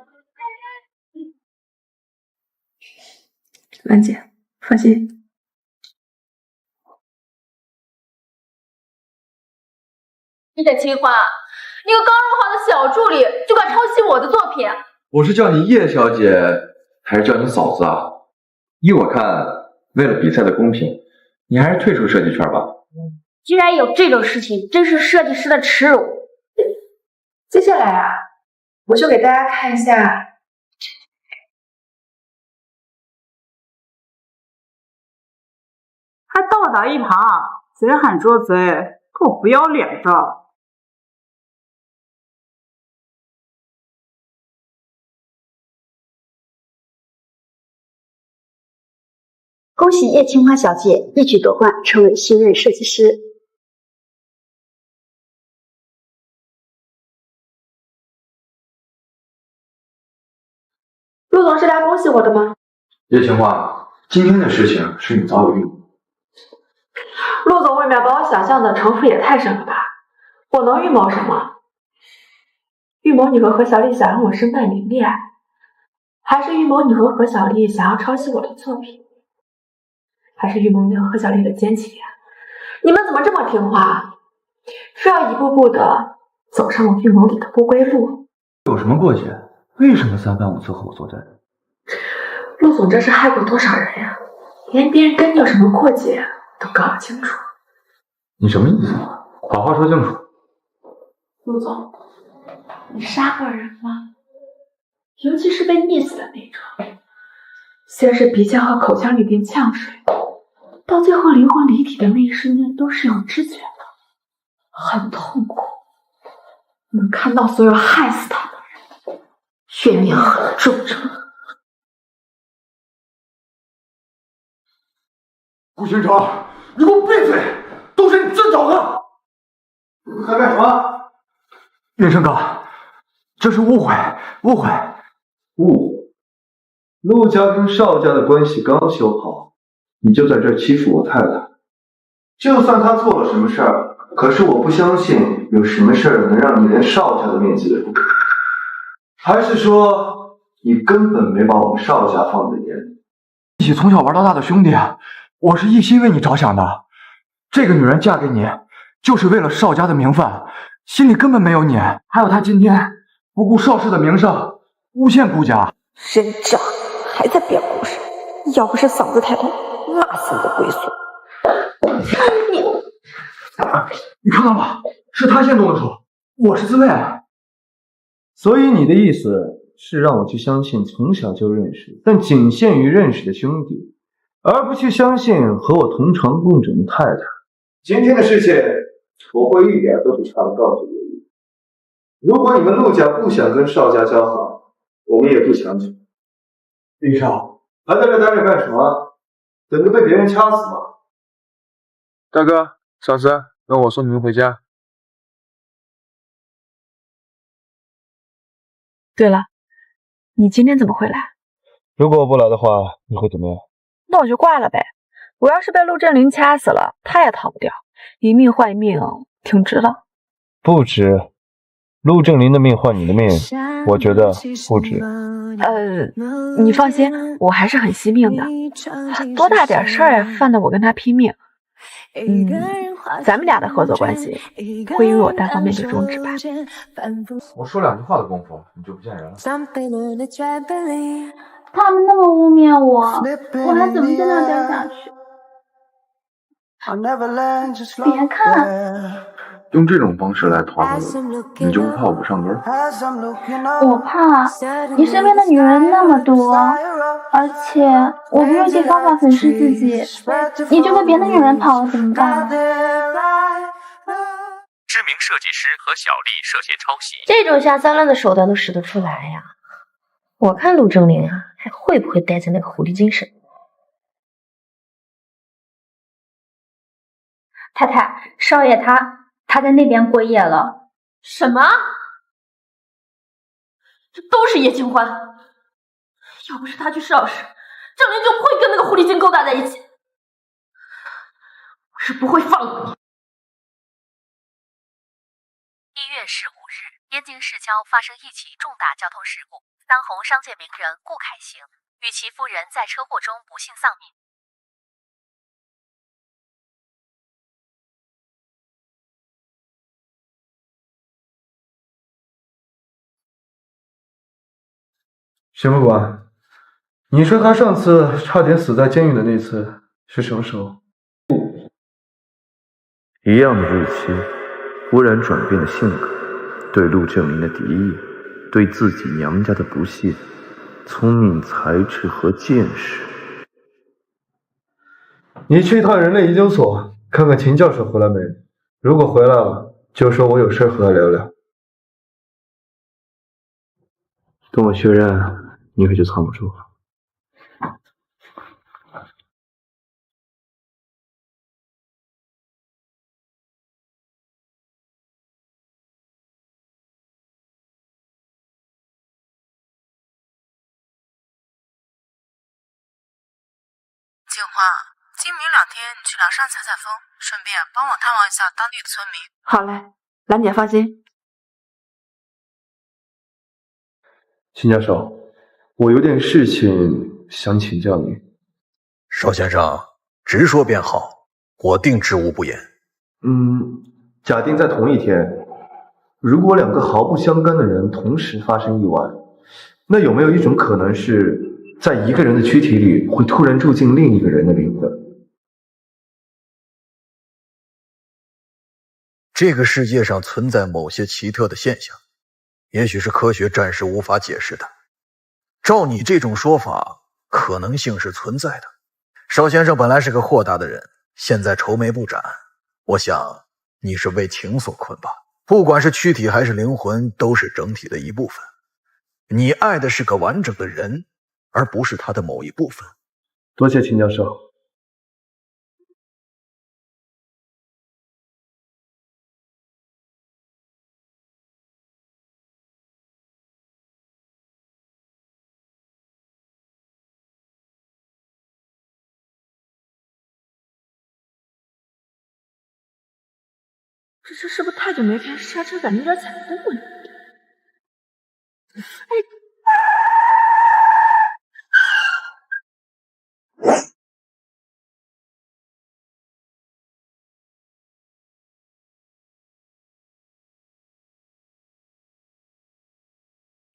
兰姐，放心。叶清欢，你个刚入行的小助理就敢抄袭我的作品？我是叫你叶小姐，还是叫你嫂子啊？依我看，为了比赛的公平，你还是退出设计圈吧。居然有这种事情，真是设计师的耻辱。接下来啊，我就给大家看一下还倒打一耙，贼喊捉贼，够不要脸的！恭喜叶清欢小姐一举夺冠，成为新任设计师。陆总是来恭喜我的吗？叶清欢，今天的事情是你早有预谋。陆总未免把我想象的城府也太深了吧？我能预谋什么？预谋你和何小丽想让我身败名裂，还是预谋你和何小丽想要抄袭我的作品？还是预谋你和何小丽的奸情呀？你们怎么这么听话，非要一步步的走上我预谋里的不归路？有什么过节？为什么三番五次和我作战？陆总这是害过多少人呀？连别人跟你有什么过节都搞不清楚。你什么意思？把话说清楚。陆总，你杀过人吗？尤其是被溺死的那种，先是鼻腔和口腔里边呛水，到最后灵魂离体的那一瞬间都是有知觉的，很痛苦，能看到所有害死他的人，怨念很重着。顾巡长，你给我闭嘴！都是你自找的！你还干什么？云生哥，这是误会，误会。陆家跟邵家的关系刚修好，你就在这欺负我太太。就算她做了什么事儿，可是我不相信有什么事儿能让你连邵家的面子也不给。还是说你根本没把我们邵家放在眼里。一起从小玩到大的兄弟，我是一心为你着想的。这个女人嫁给你，就是为了邵家的名分，心里根本没有你。还有她今天不顾邵氏的名声，诬陷顾家。人渣，还在编故事！要不是嗓子太痛，骂死你个龟孙！你看到了，是他先动的手，我是自卫。所以你的意思是让我去相信从小就认识，但仅限于认识的兄弟，而不去相信和我同床共枕的太太。今天的事情，我会一点都不差的告诉你。如果你们陆家不想跟邵家交好，我们也不强求。李少，还在这待着干什么？等着被别人掐死吗？大哥，嫂子，让我送你们回家。对了，你今天怎么会来？如果我不来的话，你会怎么样？那我就挂了呗。我要是被陆振林掐死了，他也逃不掉。以命换命，挺值的。不值。陆正林的命换你的命，我觉得不值。你放心，我还是很惜命的。多大点事儿犯得我跟他拼命。咱们俩的合作关系会因为我单方面就终止吧？我说2句话的功夫，你就不见人了。他们那么污蔑我，我还怎么跟他待下去？别看，用这种方式来讨好你就不怕我不上根？我怕你身边的女人那么多，而且我不用尽方法粉饰自己，你就被别的女人跑了怎么办？知名设计师和小丽涉嫌抄袭，这种下三滥的手段都使得出来呀！我看陆正林啊，还会不会待在那个狐狸精身？太太，少爷他在那边过夜了。什么？这都是叶清欢。要不是他去邵氏，郑林就不会跟那个狐狸精勾搭在一起。我是不会放过你。1月15日，边境市郊发生一起重大交通事故，当红商界名人顾凯行与其夫人在车祸中不幸丧命。先不管，你说他上次差点死在监狱的那次是什么时候？一样的日期，忽然转变了性格，对陆正林的敌意，对自己娘家的不屑，聪明才智和见识。你去一趟人类研究所，看看秦教授回来没？如果回来了，就说我有事和他聊聊。跟我确认，你可就藏不住了。锦花，今明2天你去梁山采采风，顺便帮我探望一下当地的村民。好嘞，兰姐放心。秦教授，我有点事情想请教你。邵先生，直说便好，我定知无不言。假定在同一天，如果2个毫不相干的人同时发生意外，那有没有一种可能是在一个人的躯体里会突然住进另一个人的灵魂？这个世界上存在某些奇特的现象，也许是科学暂时无法解释的。照你这种说法，可能性是存在的。邵先生本来是个豁达的人，现在愁眉不展，我想你是为情所困吧。不管是躯体还是灵魂，都是整体的一部分。你爱的是个完整的人，而不是他的某一部分。多谢秦教授。这车是不是太久没开，刹车感觉有点踩不动呢？哎，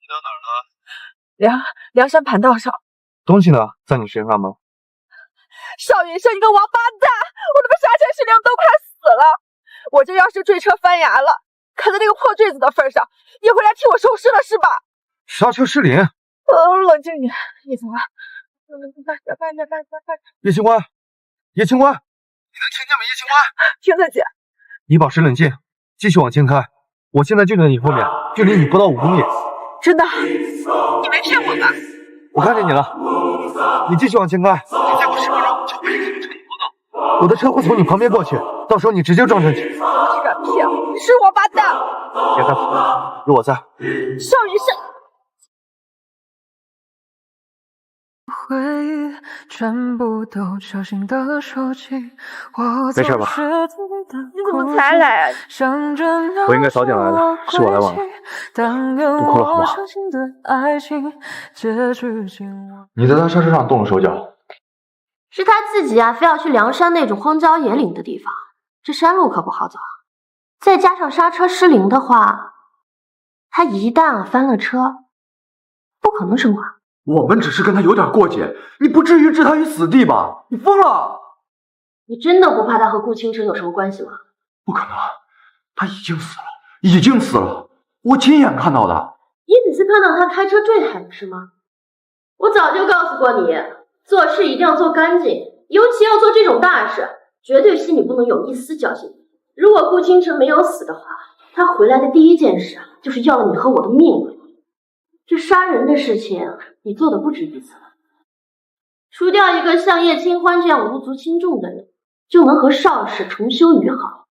到哪儿了？梁山盘道上。东西呢？在你身上吗？邵云生，你个王八蛋！我他妈杀前失灵都快死了，我这要是坠车翻崖了，看在那个破坠子的份上，你会来替我收尸了是吧？刹车失灵。冷静点，你怎么？叶清欢，叶清欢，你能听见吗？叶清欢，听得见。你保持冷静，继续往前开。我现在就在你后面，距离你不到5公里。真的？你没骗我吧？我看见你了，你继续往前开，再过10分钟就可以看见你跑道。我的车会从你旁边过去，到时候你直接撞上去。你敢骗我？你是王八蛋！别害怕，有我在。邵云生。回忆全部都小心地收起，没事吧？你怎么才来啊？我应该早点来的，是我来晚了。不哭了好不好？你在他刹车上动了手脚？是他自己啊，非要去梁山那种荒郊野岭的地方，这山路可不好走，再加上刹车失灵的话，他一旦翻了车，不可能生还。我们只是跟他有点过节，你不至于置他于死地吧？你疯了！你真的不怕他和顾倾城有什么关系吗？不可能，他已经死了，已经死了，我亲眼看到的。你只是看到他开车坠海是吗？我早就告诉过你，做事一定要做干净，尤其要做这种大事，绝对心里不能有一丝侥幸。如果顾倾城没有死的话，他回来的第一件事就是要了你和我的命。这杀人的事情，你做的不止一次了。除掉一个像叶清欢这样无足轻重的人，就能和邵氏重修于好，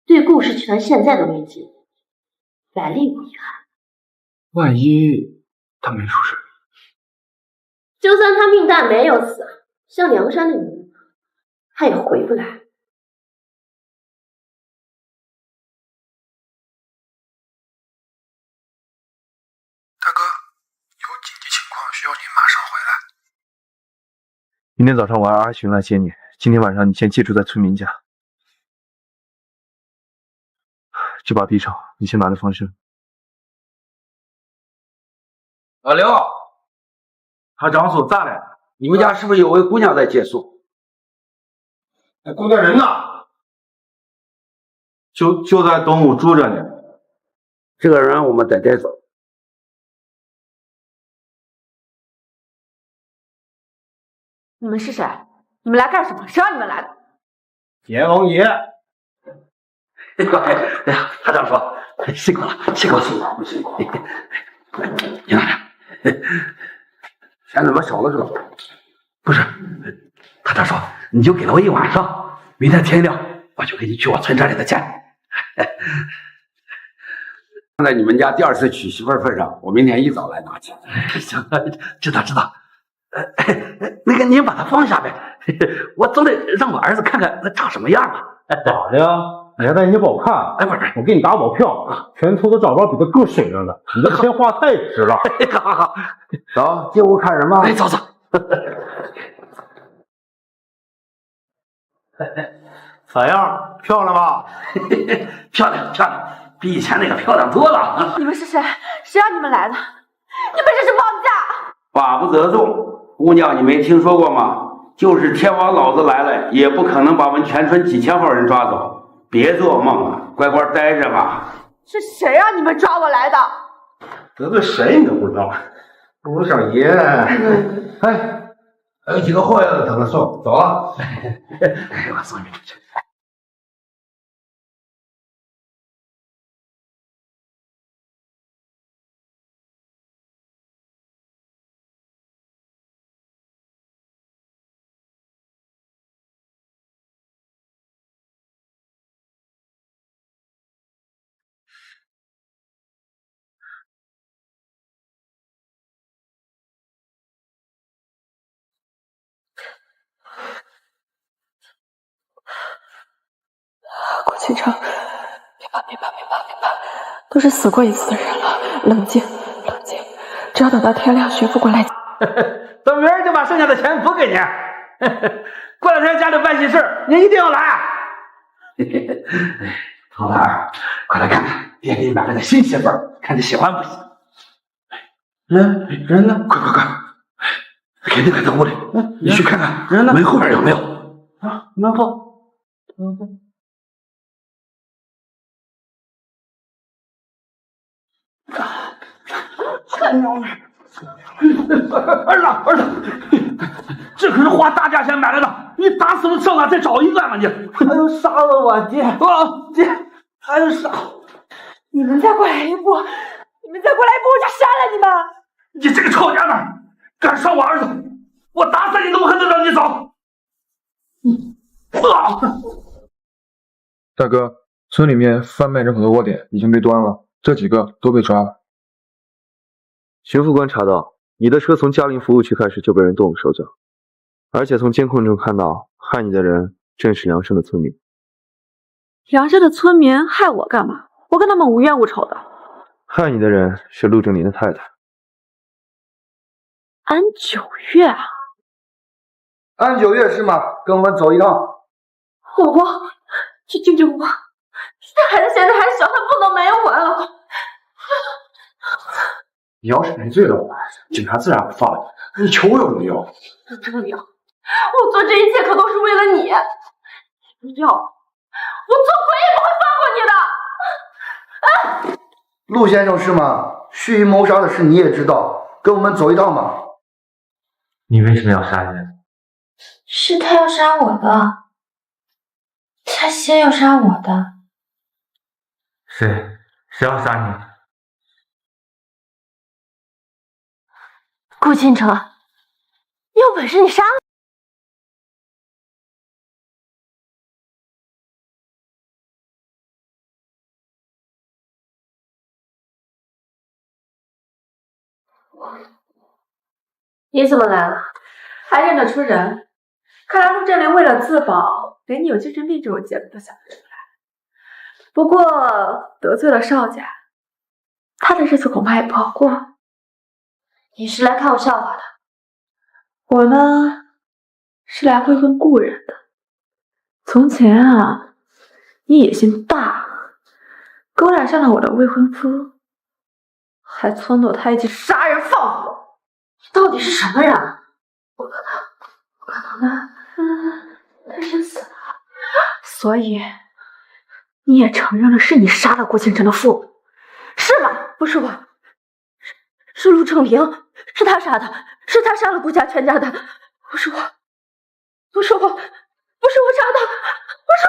对顾氏集团现在的危机，百利无一害。万一他没出事，就算他命大没有死，像梁山的女人，他也回不来。大哥，有紧急情况需要你马上回来。明天早上我让阿寻来接你，今天晚上你先寄住在村民家。这把匕首你先拿着防身。老刘，他张叔咋了？你们家是不是有位姑娘在借宿？那姑娘人呢？就在东屋住着呢。这个人我们得带走。你们是谁？你们来干什么？谁让你们来的？阎王爷。哎呀，他张叔，辛苦了，辛苦了，辛苦。你拿着，钱怎么少了是吧？不是，他张叔，你就给了我一晚上，明天天亮我就给你取我存折里的钱。看在你们家第2次娶媳妇份上，我明天一早来拿钱。行，知道。那个您把它放下呗，我总得让我儿子看看那长什么样啊。咋的呀？你还担心你不好看？哎，不是，我给你打保票，全村的找着比这更水灵的，你这钱花太值了。好，走，进屋看什么？哎，走。咋样？漂亮吧？漂亮，比以前那个漂亮多了。你们是谁？谁让你们来的？你们这是绑架！法不责众，姑娘，你没听说过吗？就是天王老子来了，也不可能把我们全村几千号人抓走。别做梦了，乖乖待着吧。是谁让你们抓我来的？得罪谁你都不知道。吴小爷，哎，还有几个货要等着送，走了。我送你出去。顾倾城，别怕，都是死过一次的人了，冷静，只要等到天亮，学富过来。等明儿就把剩下的钱补给你。过两天家里办喜事，你一定要来。头儿，快来看看，爹给你买了个新媳妇儿，看你喜欢不喜欢？人呢？快！肯定还在屋里，你去看看人呢？门后面有没有？啊，门后。儿子，这可是花大价钱买来的，你打死了上哪再找一个嘛你？还有杀了我爹！爹，还有杀！你们再过来一步，我就杀了你们！你这个臭娘们儿，敢伤我儿子，我打死你都不可能让你走！大哥，村里面贩卖人口的窝点已经被端了，这几个都被抓了。巡副官查到，你的车从嘉陵服务区开始就被人动了手脚，而且从监控中看到，害你的人正是梁山的村民。梁山的村民害我干嘛？我跟他们无冤无仇的。害你的人是陆正林的太太安九月啊！安九月是吗？跟我们走一趟。我不，去救救我！这孩子现在还小，他不能没有我啊！你要是认罪的话，警察自然会放你。你求我有什么用？陆正林，我做这一切可都是为了你。你不要我做鬼也不会放过你的！啊！陆先生是吗？蓄意谋杀的事你也知道，跟我们走一趟吧。你为什么要杀人？是他要杀我的，他先要杀我的。谁要杀你？顾倾城，你有本事你杀我！你怎么来了？还认得出人？看来陆振林为了自保，连你有精神病这种结论都想得出来。不过得罪了邵家，他的日子恐怕也不好过。你是来看我笑话的？我呢，是来慰问故人的。从前啊，你野心大，勾搭上了我的未婚夫，还撺掇他一起杀人放火。你到底是什么人？我可能呢，他先死了，所以你也承认了是你杀了顾倾城的父母，是吗？不是我，是陆正林，是他杀的，是他杀了顾家全家的，不是我，不是我杀的，不是我杀的，不是。